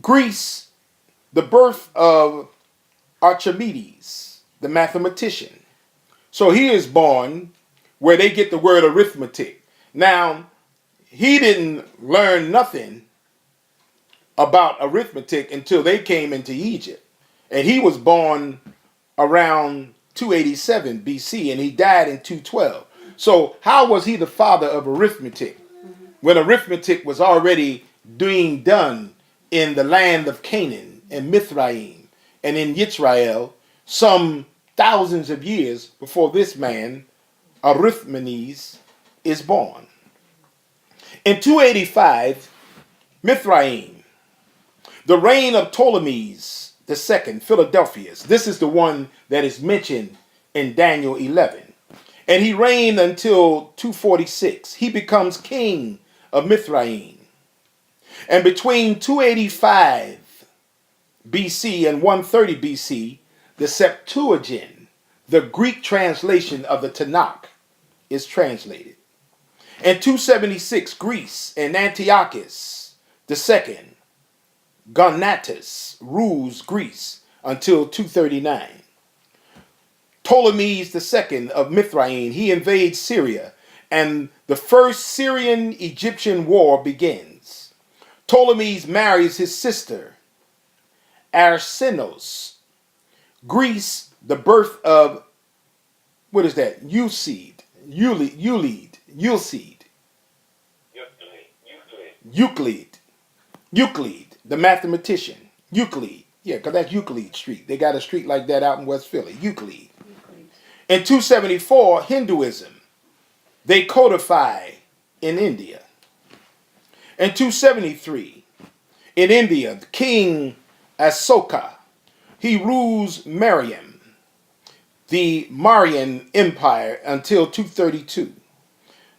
Greece, the birth of Archimedes, the mathematician. So he is born where they get the word arithmetic. Now, he didn't learn nothing about arithmetic until they came into Egypt. And he was born around 287 BC and he died in 212. So how was he the father of arithmetic when arithmetic was already being done in the land of Canaan and Mithraim and in Israel some thousands of years before this man, Arithmenes, is born? In 285, Mithraim, the reign of Ptolemies II, Philadelphus. This is the one that is mentioned in Daniel 11. And he reigned until 246. He becomes king of Mithraim. And between 285 BC and 130 BC, the Septuagint, the Greek translation of the Tanakh, is translated. In 276, Greece and Antiochus II, Gonatas, rules Greece until 239. Ptolemies II of Mithraim, he invades Syria, and the first Syrian-Egyptian war begins. Ptolemies marries his sister, Arsenos. Greece, the birth of, what is that? Euclid, the mathematician. Euclid. Yeah, because that's Euclid Street. They got a street like that out in West Philly. Euclid. In 274, Hinduism. They codify in India. In 273, in India, King Asoka, he rules Maryam, the Mauryan Empire, until 232.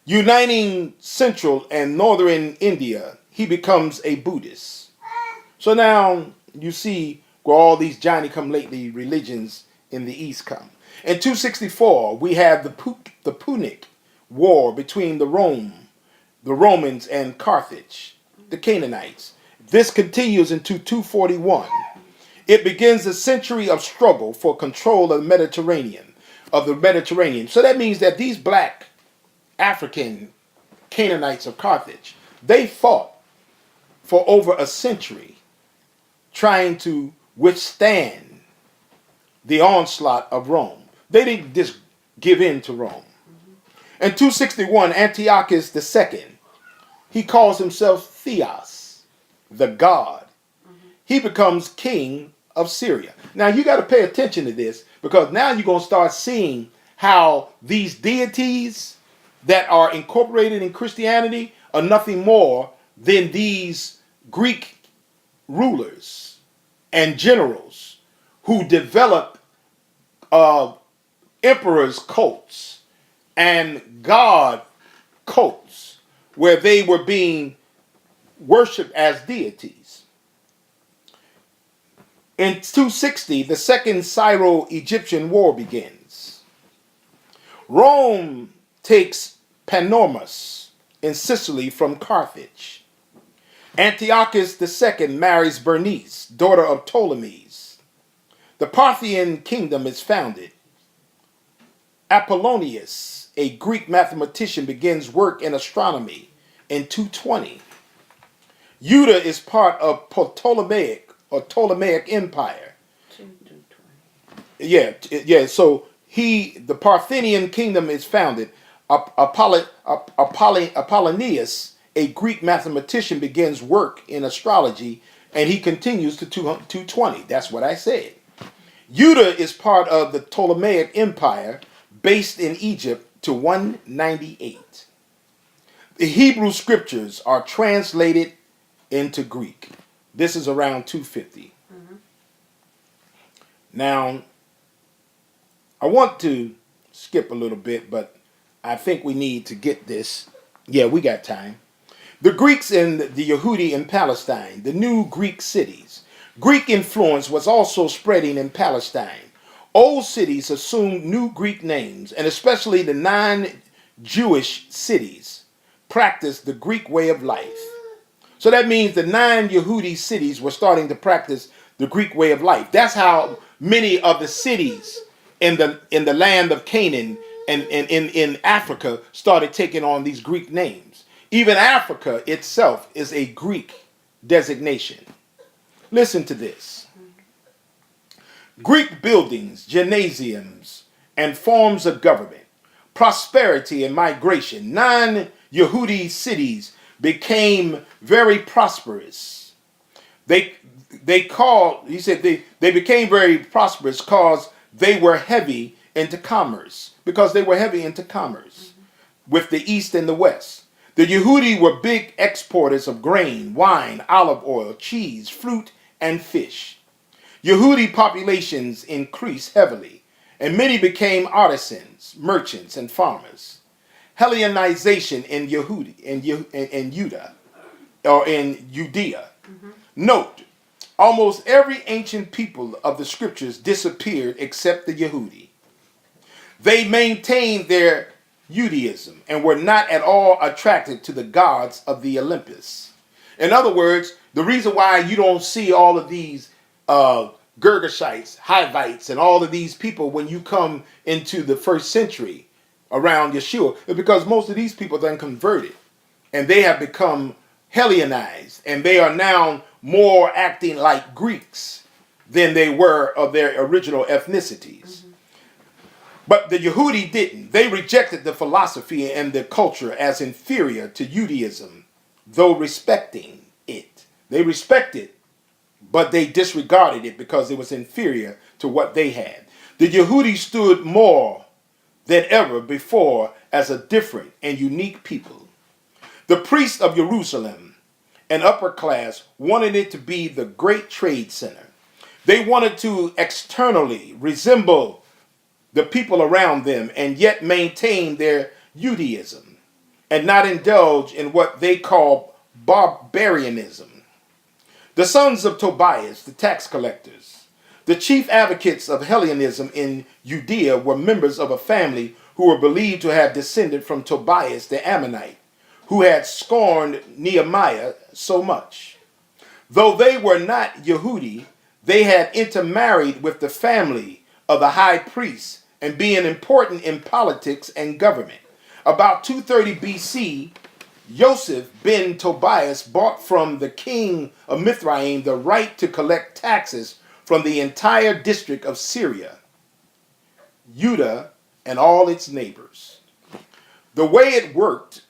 Uniting central and northern India, he becomes a Buddhist. So now you see where all these Johnny-come-lately religions in the East come. In 264, we have the Punic War between the Romans and Carthage, the Canaanites. This continues into 241. It begins a century of struggle for control of the Mediterranean. So that means that these black African Canaanites of Carthage, they fought for over a century trying to withstand the onslaught of Rome. They didn't just give in to Rome. In 261, Antiochus II, he calls himself Theos, the god. He becomes king of Syria. Now you got to pay attention to this, because now you're going to start seeing how these deities that are incorporated in Christianity are nothing more than these Greek rulers and generals who developed emperors' cults and god cults where they were being worshipped as deities. In 260, the Second Syro-Egyptian War begins. Rome takes Panormus in Sicily from Carthage. Antiochus II marries Bernice, daughter of Ptolemies. The Parthian kingdom is founded. Apollonius, a Greek mathematician, begins work in astronomy in 220. Judah is part of Ptolemaic Empire. Yeah. So the Parthian kingdom is founded. Apollonius, a Greek mathematician, begins work in astrology, and he continues to 220. That's what I said. Judah is part of the Ptolemaic Empire, based in Egypt, to 198. The Hebrew scriptures are translated into Greek. This is around 250. Now, I want to skip a little bit, but I think we need to get this. Yeah, we got time. The Greeks and the Yehudi in Palestine, the new Greek cities. Greek influence was also spreading in Palestine. Old cities assumed new Greek names, and especially the non-Jewish cities practiced the Greek way of life. So that means the non-Yehudi cities were starting to practice the Greek way of life. That's how many of the cities in the land of Canaan and in Africa started taking on these Greek names. Even Africa itself is a Greek designation. Listen to this. Greek buildings, gymnasiums, and forms of government, prosperity and migration. Non-Yehudi cities became very prosperous. He said they became very prosperous because they were heavy into commerce. With the East and the West. The Yehudi were big exporters of grain, wine, olive oil, cheese, fruit, and fish. Yehudi populations increased heavily, and many became artisans, merchants, and farmers. Hellenization in Judea. Note, almost every ancient people of the scriptures disappeared except the Yehudi. They maintained their Judaism and were not at all attracted to the gods of the Olympus. In other words, the reason why you don't see all of these Girgashites, Hivites, and all of these people when you come into the first century around Yeshua, because most of these people then converted and they have become Hellenized and they are now more acting like Greeks than they were of their original ethnicities. But the Yehudi didn't. They rejected the philosophy and the culture as inferior to Judaism, though respecting it. They respected, but they disregarded it because it was inferior to what they had. The Yehudi stood more than ever before as a different and unique people. The priests of Jerusalem, an upper class, wanted it to be the great trade center. They wanted to externally resemble the people around them and yet maintain their Judaism and not indulge in what they call barbarianism. The sons of Tobias, the tax collectors, the chief advocates of Hellenism in Judea, were members of a family who were believed to have descended from Tobias the Ammonite, who had scorned Nehemiah so much. Though they were not Yehudi, they had intermarried with the family of the high priest and being important in politics and government. About 230 BC, Joseph ben Tobias bought from the king of Mithraim the right to collect taxes from the entire district of Syria, Judah, and all its neighbors. The way it worked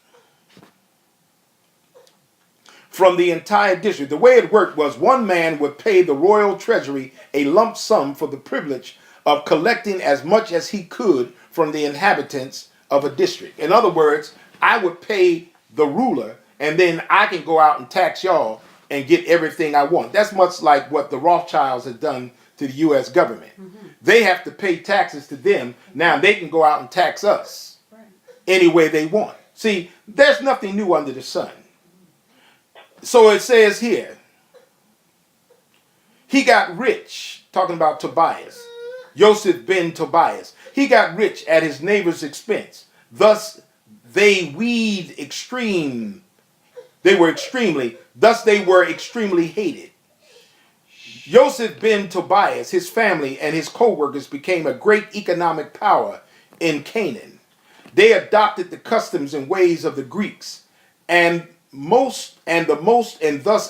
from the entire district, the way it worked was one man would pay the royal treasury a lump sum for the privilege of collecting as much as he could from the inhabitants of a district. In other words, I would pay the ruler and then I can go out and tax y'all and get everything I want. That's much like what the Rothschilds have done to the U.S. government. They have to pay taxes to them. Now they can go out and tax us any way they want. See, there's nothing new under the sun. So it says here, he got rich, talking about Tobias, Joseph ben Tobias. He got rich at his neighbor's expense. Thus they were extremely hated. Joseph ben Tobias, his family, and his co-workers became a great economic power in Canaan. They adopted the customs and ways of the Greeks, and thus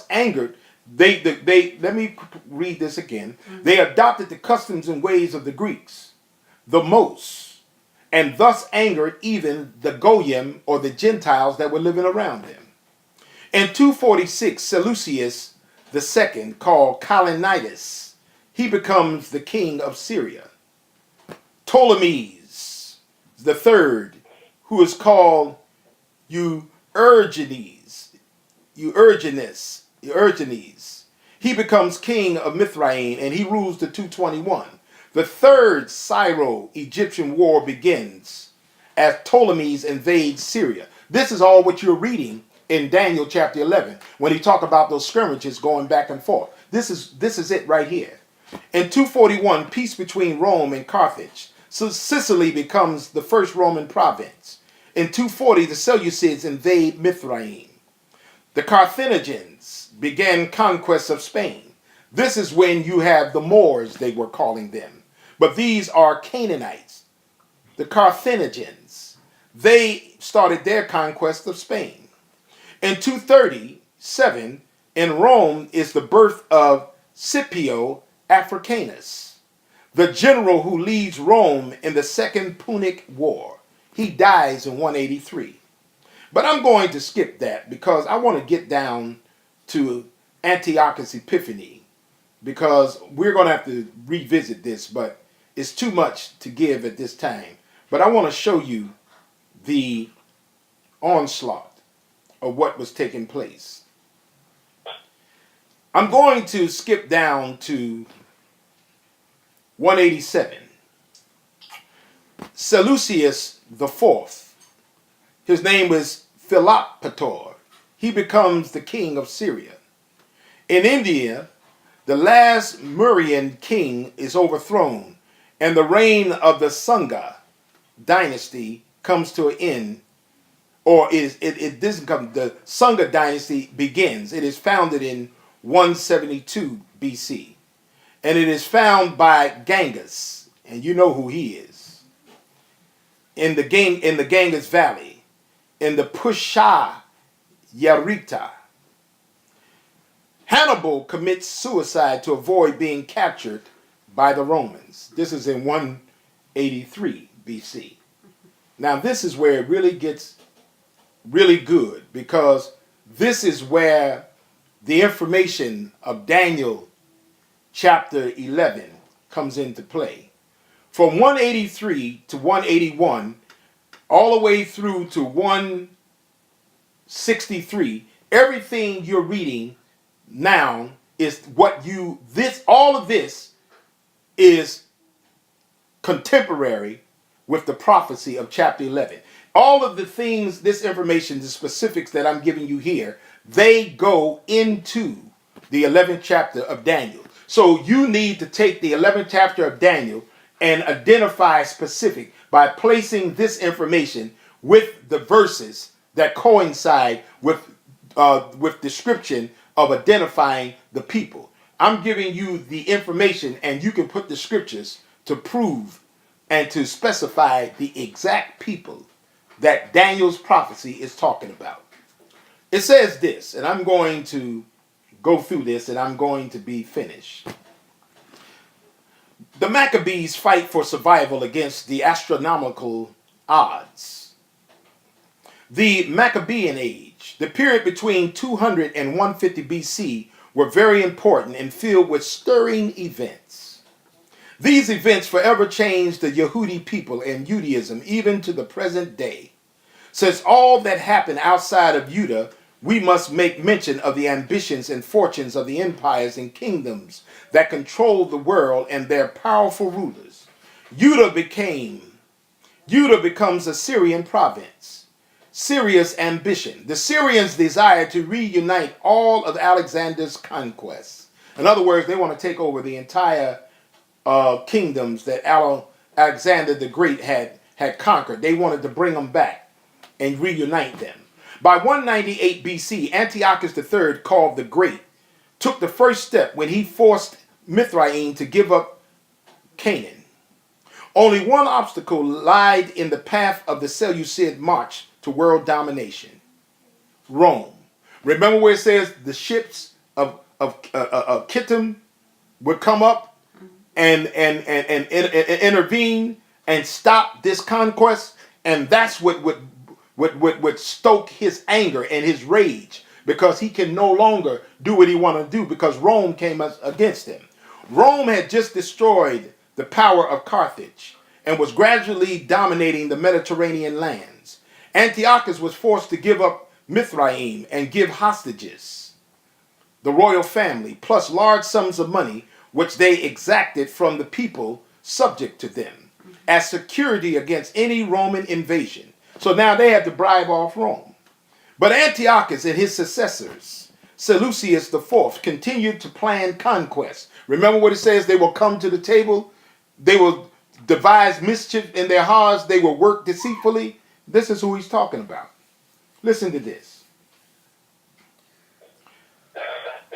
angered. Let me read this again. They adopted the customs and ways of the Greeks, and thus angered even the Goyim, or the Gentiles that were living around them. In 246, Seleucus II, called Calinidas, he becomes the king of Syria. Ptolemies III, who is called Euergenes, he becomes king of Mithraim, and he rules to 221. The third Syro-Egyptian war begins as Ptolemies invades Syria. This is all what you're reading in Daniel chapter 11 when he talk about those skirmishes going back and forth. This is it right here. In 241, peace between Rome and Carthage. So Sicily becomes the first Roman province. In 240, the Seleucids invade Mithraim. The Carthaginians began conquest of Spain. This is when you have the Moors, they were calling them. But these are Canaanites. The Carthaginians, they started their conquest of Spain. In 237, in Rome is the birth of Scipio Africanus, the general who leads Rome in the Second Punic War. He dies in 183. But I'm going to skip that because I want to get down to Antiochus Epiphanes, because we're going to have to revisit this, but it's too much to give at this time. But I want to show you the onslaught of what was taking place. I'm going to skip down to 187. Seleucus IV, his name was Philopator. He becomes the king of Syria. In India, the last Mauryan king is overthrown, and the reign of the Sangha dynasty comes to an end, or it doesn't come. The Sangha dynasty begins. It is founded in 172 BC. And it is found by Ganges, and you know who he is, in the Ganges Valley, in the Pusha Yarita. Hannibal commits suicide to avoid being captured by the Romans. This is in 183 BC. Now this is where it really gets really good, because this is where the information of Daniel chapter 11 comes into play. From 183 to 181, all the way through to 163, everything you're reading now is all of this is contemporary with the prophecy of chapter 11. All of the things, this information, the specifics that I'm giving you here, they go into the 11th chapter of Daniel. So you need to take the 11th chapter of Daniel and identify specific by placing this information with the verses that coincide with description of identifying the people. I'm giving you the information, and you can put the scriptures to prove and to specify the exact people that Daniel's prophecy is talking about. It says this, and I'm going to go through this, and I'm going to be finished. The Maccabees fight for survival against the astronomical odds. The Maccabean age, the period between 200 and 150 BC, were very important and filled with stirring events. These events forever changed the Yehudi people and Judaism even to the present day. Since all that happened outside of Judah, we must make mention of the ambitions and fortunes of the empires and kingdoms that controlled the world and their powerful rulers. Judah becomes a Syrian province. Syria's ambition. The Syrians desire to reunite all of Alexander's conquests. In other words, they want to take over the entire kingdoms that Alexander the Great had conquered. They wanted to bring them back and reunite them. By 198 BC, Antiochus III, called the Great, took the first step when he forced Mithraim to give up Canaan. Only one obstacle lied in the path of the Seleucid march to world domination: Rome. Remember where it says the ships of Kittim would come up and intervene and stop this conquest, and that's what would stoke his anger and his rage, because he can no longer do what he wanted to do because Rome came against him. Rome had just destroyed the power of Carthage and was gradually dominating the Mediterranean lands. Antiochus was forced to give up Mithraim and give hostages, the royal family, plus large sums of money, which they exacted from the people subject to them, as security against any Roman invasion. So now they had to bribe off Rome. But Antiochus and his successors, Seleucus IV, continued to plan conquest. Remember what it says? They will come to the table. They will devise mischief in their hearts. They will work deceitfully. This is who he's talking about. Listen to this.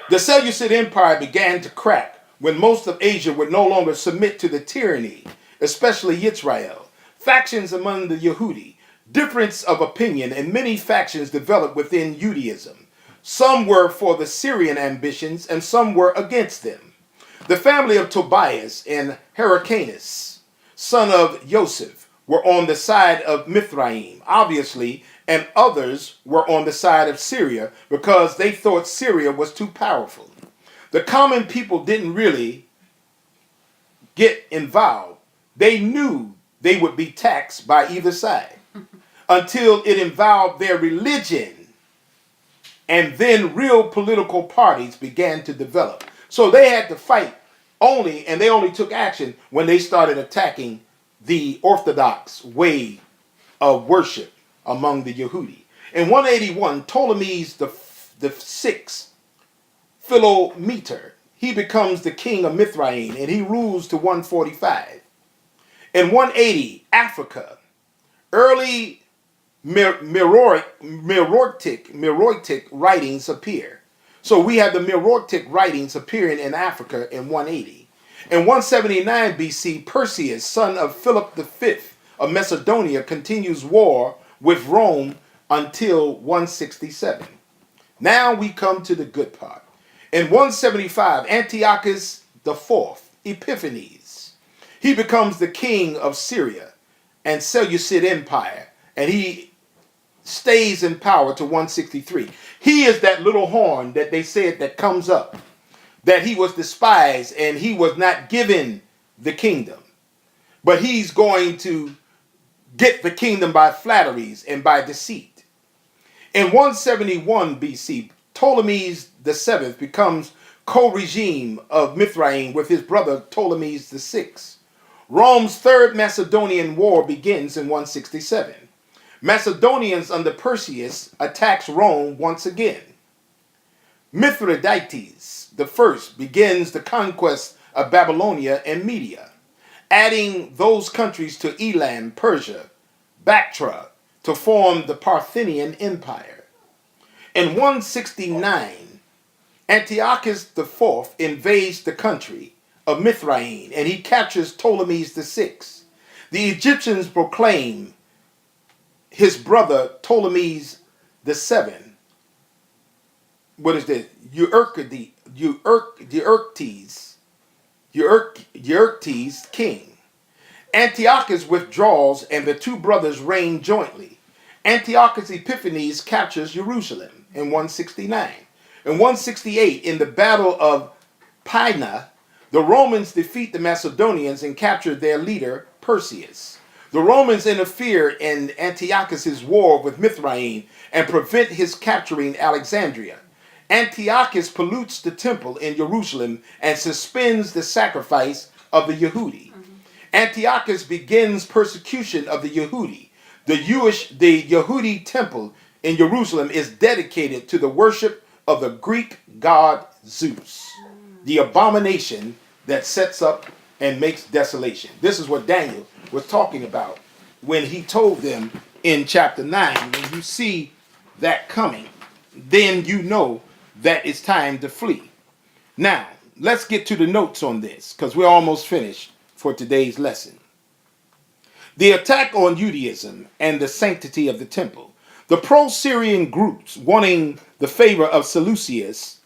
The Seleucid Empire began to crack when most of Asia would no longer submit to the tyranny, especially Israel. Factions among the Yehudi, difference of opinion, and many factions developed within Judaism. Some were for the Syrian ambitions and some were against them. The family of Tobias and Hyrcanus, son of Joseph, were on the side of Mithraim, obviously, and others were on the side of Syria because they thought Syria was too powerful. The common people didn't really get involved. They knew they would be taxed by either side until it involved their religion, and then real political parties began to develop. So they had to fight and they only took action when they started attacking the Orthodox way of worship among the Yehudi. In 181, Ptolemies the sixth, Philometor, he becomes the king of Mithraim, and he rules to 145. In 180, Africa, early Meroitic writings appear. So we have the Meroitic writings appearing in Africa in 180. In 179 BC, Perseus, son of Philip V of Macedonia, continues war with Rome until 167. Now we come to the good part. In 175, Antiochus IV Epiphanes, he becomes the king of Syria and Seleucid Empire, and he stays in power to 163. He is that little horn that they said that comes up, that he was despised and he was not given the kingdom. But he's going to get the kingdom by flatteries and by deceit. In 171 BC, Ptolemy's VII becomes co-regime of Mithraim with his brother Ptolemy's VI. Rome's Third Macedonian War begins in 167. Macedonians under Perseus attacks Rome once again. Mithridates I begins the conquest of Babylonia and Media, adding those countries to Elam, Persia, Bactria, to form the Parthian Empire. In 169, Antiochus IV invades the country of Mithraim, and he captures Ptolemy's VI. The Egyptians proclaim his brother Ptolemy's VII, what is this? Euerctes king. Antiochus withdraws and the two brothers reign jointly. Antiochus Epiphanes captures Jerusalem in 169. In 168, in the Battle of Pydna, the Romans defeat the Macedonians and capture their leader Perseus. The Romans interfere in Antiochus's war with Mithraim and prevent his capturing Alexandria. Antiochus pollutes the temple in Jerusalem and suspends the sacrifice of the Yehudi. Antiochus begins persecution of the Yehudi. The Yehudi temple in Jerusalem is dedicated to the worship of the Greek god Zeus, the abomination that sets up and makes desolation. This is what Daniel was talking about when he told them in chapter 9, when you see that coming, then you know that it's time to flee. Now, let's get to the notes on this, because we're almost finished for today's lesson. The attack on Judaism and the sanctity of the temple. The pro-Syrian groups wanting the favor of Seleucus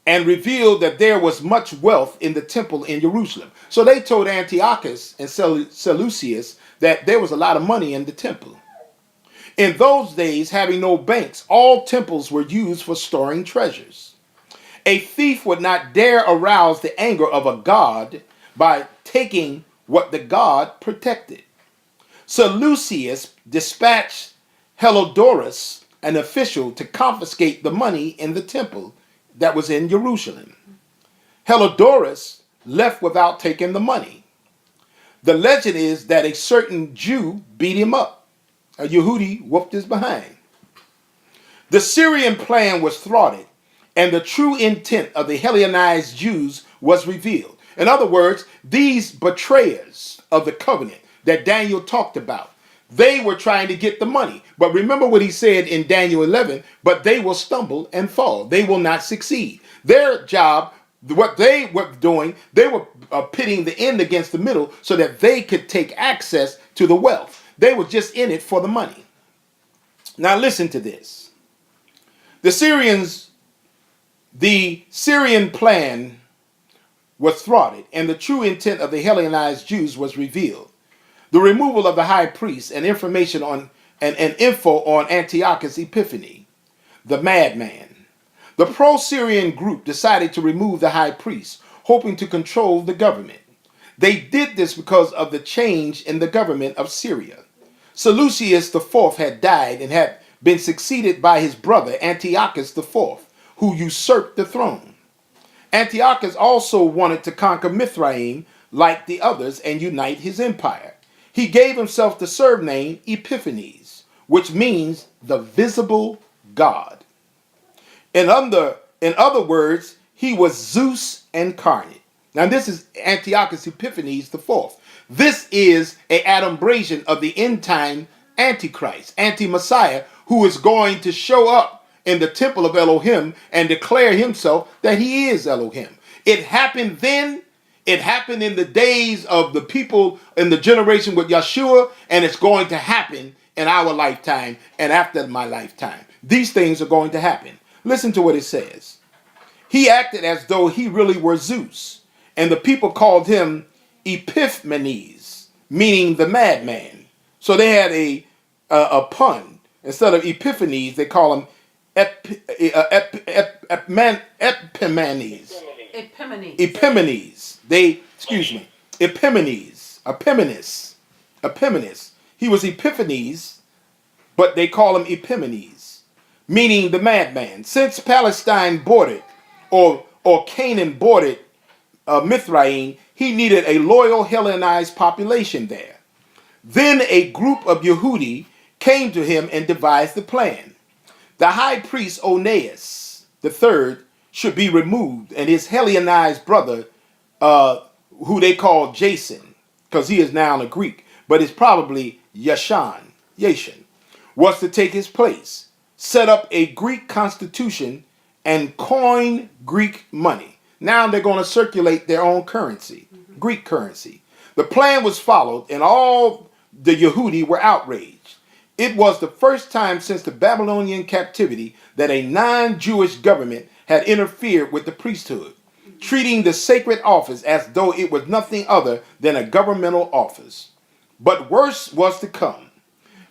and revealed that there was much wealth in the temple in Jerusalem. So they told Antiochus and Seleucus that there was a lot of money in the temple. In those days, having no banks, all temples were used for storing treasures. A thief would not dare arouse the anger of a god by taking what the god protected. Seleucus dispatched Helodorus, an official, to confiscate the money in the temple that was in Jerusalem. Helodorus left without taking the money. The legend is that a certain Jew beat him up. A Yehudi whooped his behind. The Syrian plan was thwarted, and the true intent of the Hellenized Jews was revealed. In other words, these betrayers of the covenant that Daniel talked about, they were trying to get the money. But remember what he said in Daniel 11, but they will stumble and fall. They will not succeed. Their job, what they were doing, they were pitting the end against the middle so that they could take access to the wealth. They were just in it for the money. Now listen to this. The Syrian plan was thwarted, and the true intent of the Hellenized Jews was revealed. The removal of the high priest and information on and info on Antiochus Epiphanes, the madman. The pro-Syrian group decided to remove the high priest, hoping to control the government. They did this because of the change in the government of Syria. Seleucus IV had died and had been succeeded by his brother Antiochus IV, who usurped the throne. Antiochus also wanted to conquer Mithraim like the others and unite his empire. He gave himself the surname Epiphanes, which means the visible God. In other words, he was Zeus incarnate. Now this is Antiochus Epiphanes IV. This is an adumbration of the end-time Antichrist, anti-Messiah, who is going to show up in the temple of Elohim and declare himself that he is Elohim. It happened then, It happened in the days of the people in the generation with Yeshua, and it's going to happen in our lifetime and after my lifetime. These things are going to happen. Listen to what it says. He acted as though he really were Zeus, and the people called him Epiphanes, meaning the madman. So they had a pun. Instead of Epiphanes, they call him Epimanes. Epimanes. Epimanes. He was Epiphanes, but they call him Epimanes, meaning the madman. Since Palestine bordered, or Canaan bordered Mithraim, he needed a loyal Hellenized population there. Then a group of Yehudi came to him and devised the plan. The high priest Onias III should be removed, and his Hellenized brother, who they call Jason, because he is now a Greek, but it's probably Yashan, was to take his place, set up a Greek constitution, and coin Greek money. Now they're going to circulate their own currency, Greek currency. The plan was followed, and all the Yehudi were outraged. It was the first time since the Babylonian captivity that a non-Jewish government had interfered with the priesthood, treating the sacred office as though it was nothing other than a governmental office. But worse was to come.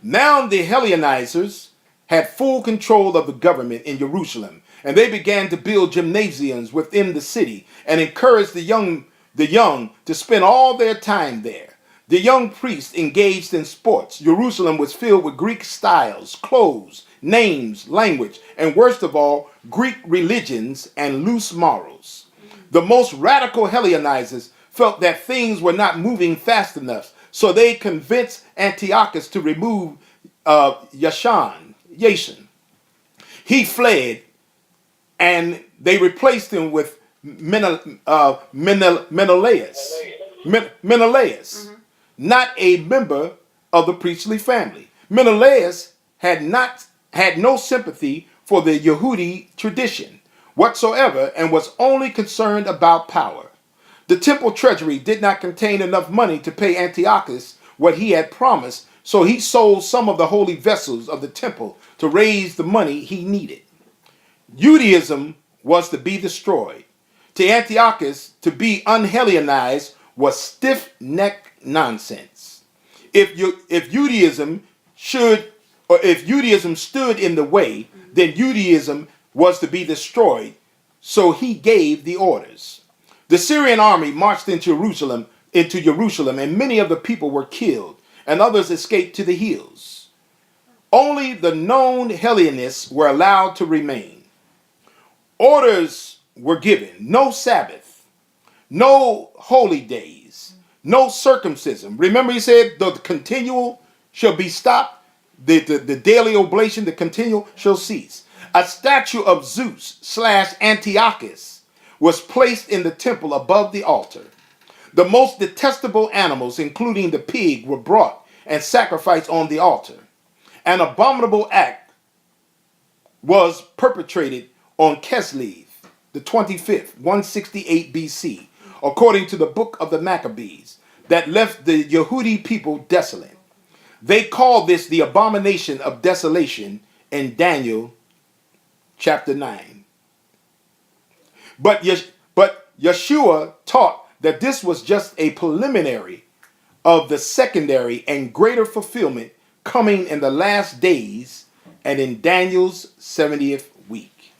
Now the Hellenizers had full control of the government in Jerusalem, and they began to build gymnasiums within the city and encouraged the young to spend all their time there. The young priests engaged in sports. Jerusalem was filled with Greek styles, clothes, names, language, and worst of all, Greek religions and loose morals. The most radical Hellenizers felt that things were not moving fast enough, so they convinced Antiochus to remove Yason. He fled, and they replaced him with Menelaus, not a member of the priestly family. Menelaus had no sympathy for the Yehudi tradition whatsoever and was only concerned about power. The temple treasury did not contain enough money to pay Antiochus what he had promised, so he sold some of the holy vessels of the temple to raise the money he needed. Judaism was to be destroyed. To Antiochus, to be unhellenized was stiff-necked nonsense. If Judaism stood in the way, then Judaism was to be destroyed. So he gave the orders. The Syrian army marched into Jerusalem, and many of the people were killed, and others escaped to the hills. Only the known Hellenists were allowed to remain. Orders were given: no Sabbath, no holy days, no circumcision. Remember, he said the continual shall be stopped. The daily oblation, the continual, shall cease. A statue of Zeus / Antiochus was placed in the temple above the altar. The most detestable animals, including the pig, were brought and sacrificed on the altar. An abominable act was perpetrated on Keslev, the 25th, 168 BC, according to the book of the Maccabees, that left the Yehudi people desolate. They call this the abomination of desolation in Daniel chapter 9. But Yeshua taught that this was just a preliminary of the secondary and greater fulfillment coming in the last days and in Daniel's 70th week.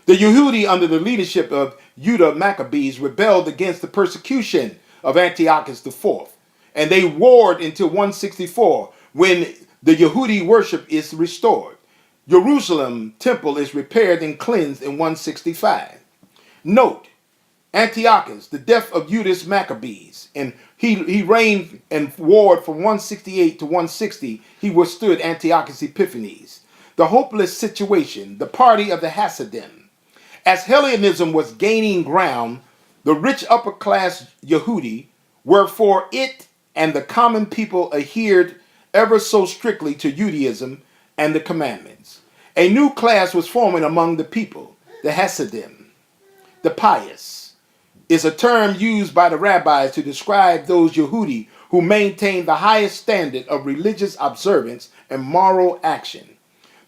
The Yehudi, under the leadership of Judah Maccabees, rebelled against the persecution of Antiochus IV, and they warred until 164, when the Yehudi worship is restored. Jerusalem temple is repaired and cleansed in 165. Note, Antiochus, the death of Judas Maccabees, and he reigned and warred from 168 to 160. He withstood Antiochus Epiphanes. The hopeless situation, the party of the Hasidim. As Hellenism was gaining ground, the rich upper class Yehudi were for it, and the common people adhered ever so strictly to Judaism and the commandments. A new class was forming among the people, the Hasidim, the pious. is a term used by the rabbis to describe those Yehudi who maintain the highest standard of religious observance and moral action.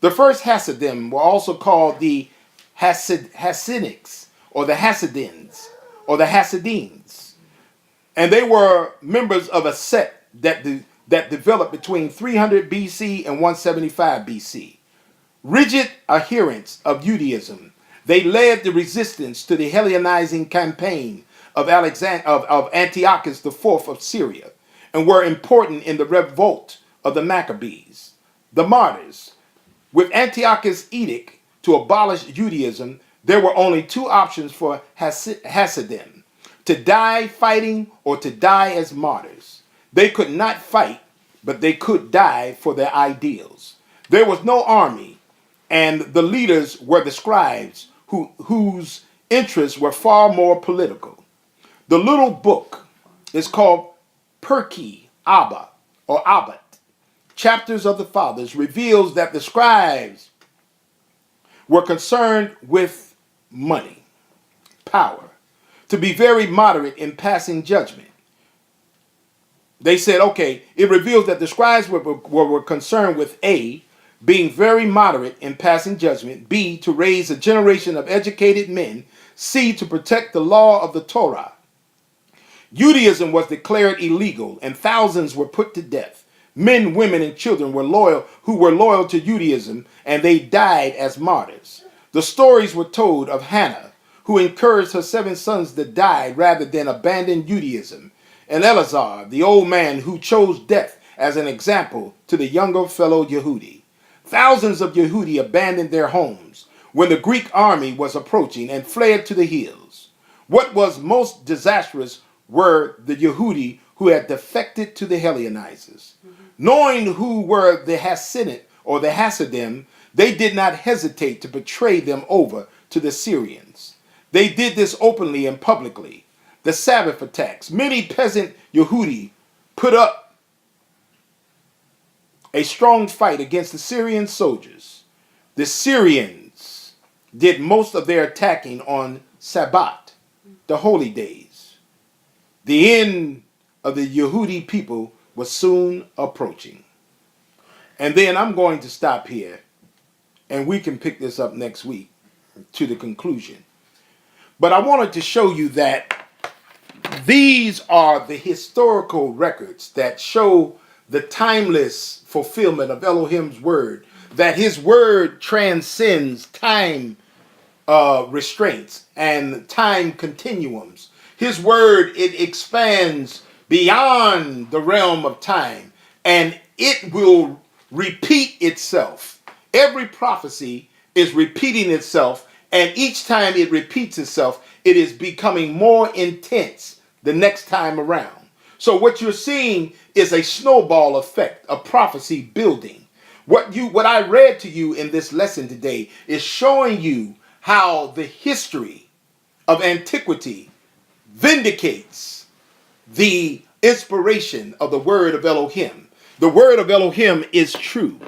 The first Hasidim were also called the Hasidics, or the Hasidins, or the Hasidines. And they were members of a sect that developed between 300 BC and 175 BC. Rigid adherents of Judaism, they led the resistance to the Hellenizing campaign of Antiochus IV of Syria, and were important in the revolt of the Maccabees. The martyrs. With Antiochus' edict to abolish Judaism, there were only two options for Hasidim: to die fighting or to die as martyrs. They could not fight, but they could die for their ideals. There was no army, and the leaders were the scribes, whose interests were far more political. The little book is called Perki Abba, or Abbat, Chapters of the Fathers, reveals that the scribes were concerned with money, power, to be very moderate in passing judgment. They said, okay, it reveals that the scribes were concerned with A, being very moderate in passing judgment, B, to raise a generation of educated men, C, to protect the law of the Torah. Judaism was declared illegal and thousands were put to death. Men, women, and children were loyal to Judaism, and they died as martyrs. The stories were told of Hannah, who encouraged her 7 sons to die rather than abandon Judaism, and Eleazar, the old man who chose death as an example to the younger fellow Yehudi. Thousands of Yehudi abandoned their homes when the Greek army was approaching and fled to the hills. What was most disastrous were the Yehudi who had defected to the Hellenizers. Knowing who were the Hasidim or the Hasidim, they did not hesitate to betray them over to the Syrians. They did this openly and publicly. The Sabbath attacks. Many peasant Yehudi put up a strong fight against the Syrian soldiers. The Syrians did most of their attacking on Sabbath, the holy days. The end of the Yehudi people was soon approaching. And then I'm going to stop here, and we can pick this up next week to the conclusion. But I wanted to show you that these are the historical records that show the timeless fulfillment of Elohim's word, that his word transcends time restraints and time continuums. His word, it expands beyond the realm of time, and it will repeat itself. Every prophecy is repeating itself, and each time it repeats itself, it is becoming more intense the next time around. So what you're seeing is a snowball effect of prophecy building. What I read to you in this lesson today is showing you how the history of antiquity vindicates the inspiration of the word of Elohim. The word of Elohim is true.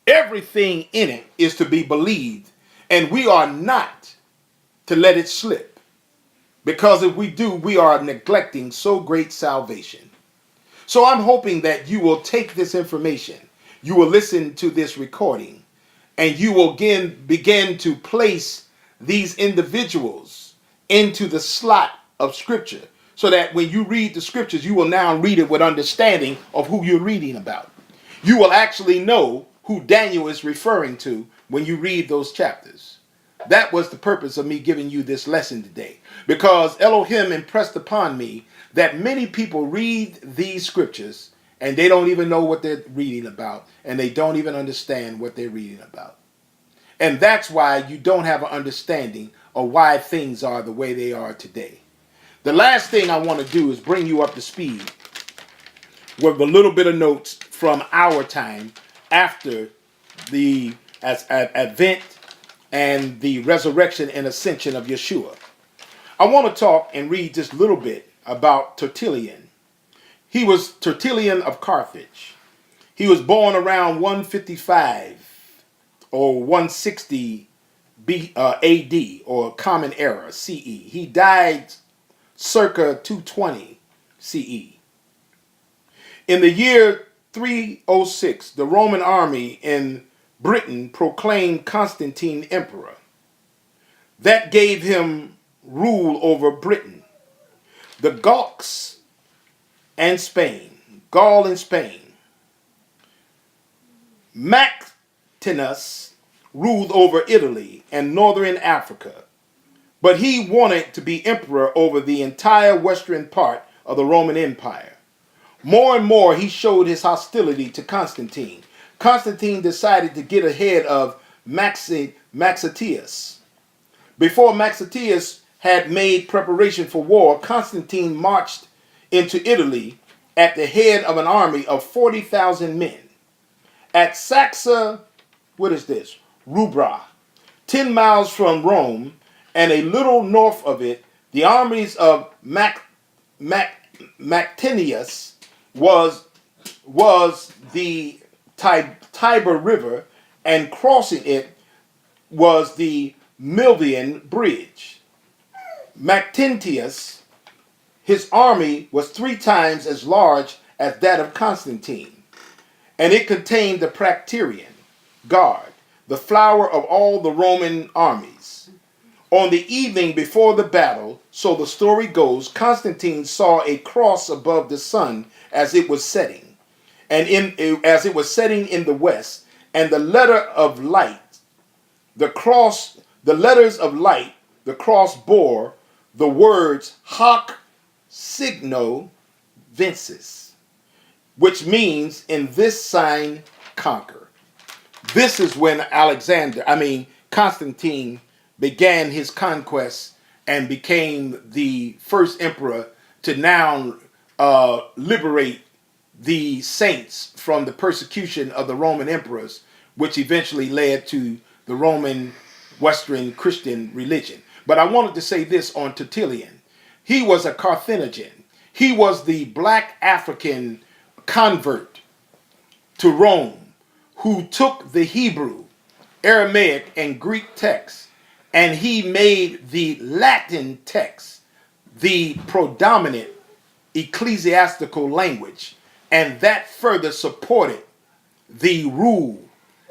Everything in it is to be believed, and we are not to let it slip, because if we do, we are neglecting so great salvation. So I'm hoping that you will take this information, you will listen to this recording, and you will again begin to place these individuals into the slot of Scripture, so that when you read the Scriptures, you will now read it with understanding of who you're reading about. You will actually know who Daniel is referring to when you read those chapters. That was the purpose of me giving you this lesson today, because Elohim impressed upon me that many people read these scriptures and they don't even know what they're reading about, and they don't even understand what they're reading about. And that's why you don't have an understanding of why things are the way they are today. The last thing I want to do is bring you up to speed with a little bit of notes from our time after the advent and the resurrection and ascension of Yeshua. I want to talk and read just a little bit about Tertullian. He was Tertullian of Carthage. He was born around 155 or 160 AD, or Common Era, CE. He died circa 220 CE. In the year 306, the Roman army in Britain proclaimed Constantine emperor. That gave him rule over Britain, the Gauls and Spain, Gaul and Spain. Maximinus ruled over Italy and northern Africa, but he wanted to be emperor over the entire western part of the Roman Empire. More and more, he showed his hostility to Constantine. Constantine decided to get ahead of Maxentius. Before Maxentius had made preparation for war, Constantine marched into Italy at the head of an army of 40,000 men. At Saxa, what is this? Rubra, 10 miles from Rome, and a little north of it, the armies of Maxentius was the Tiber River, and crossing it was the Milvian Bridge. Maxentius, his army was 3 times as large as that of Constantine, and it contained the Praetorian Guard, the flower of all the Roman armies. On the evening before the battle, so the story goes, Constantine saw a cross above the sun as it was setting, as it was setting in the west, and the letter of light, the letters of light, the cross bore the words Hoc Signo Vinces, which means in this sign conquer. This is when Constantine began his conquest and became the first emperor to now liberate the saints from the persecution of the Roman emperors, which eventually led to the Roman Western Christian religion. But I wanted to say this on Tertullian. He was a Carthaginian. He was the black African convert to Rome who took the Hebrew, Aramaic, and Greek texts, and he made the Latin text the predominant ecclesiastical language, and that further supported the rule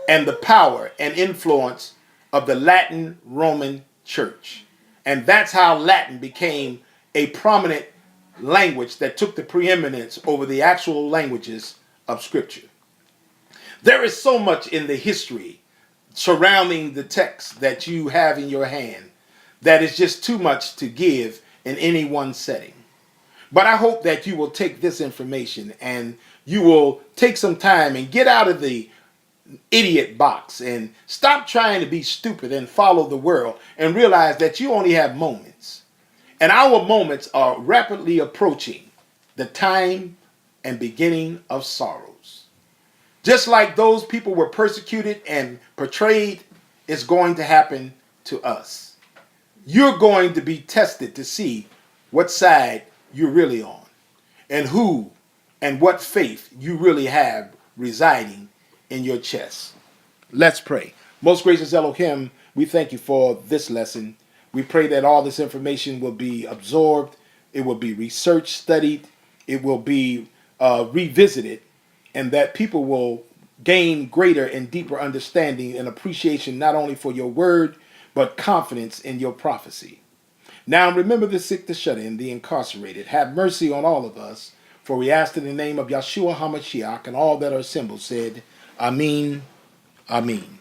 and the power and influence of the Latin Roman Church. And that's how Latin became a prominent language that took the preeminence over the actual languages of Scripture. There is so much in the history surrounding the text that you have in your hand that is just too much to give in any one setting. But I hope that you will take this information and you will take some time and get out of the idiot box and stop trying to be stupid and follow the world and realize that you only have moments. And our moments are rapidly approaching the time and beginning of sorrows. Just like those people were persecuted and portrayed, it's going to happen to us. You're going to be tested to see what side you're really on and who and what faith you really have residing in your chest. Let's pray. Most gracious Elohim, we thank you for this lesson. We pray that all this information will be absorbed, it will be researched, studied, it will be revisited, and that people will gain greater and deeper understanding and appreciation not only for your word, but confidence in your prophecy. Now remember the sick, the shut in, the incarcerated. Have mercy on all of us, for we ask in the name of Yeshua HaMashiach, and all that are assembled said, Amen, Amen.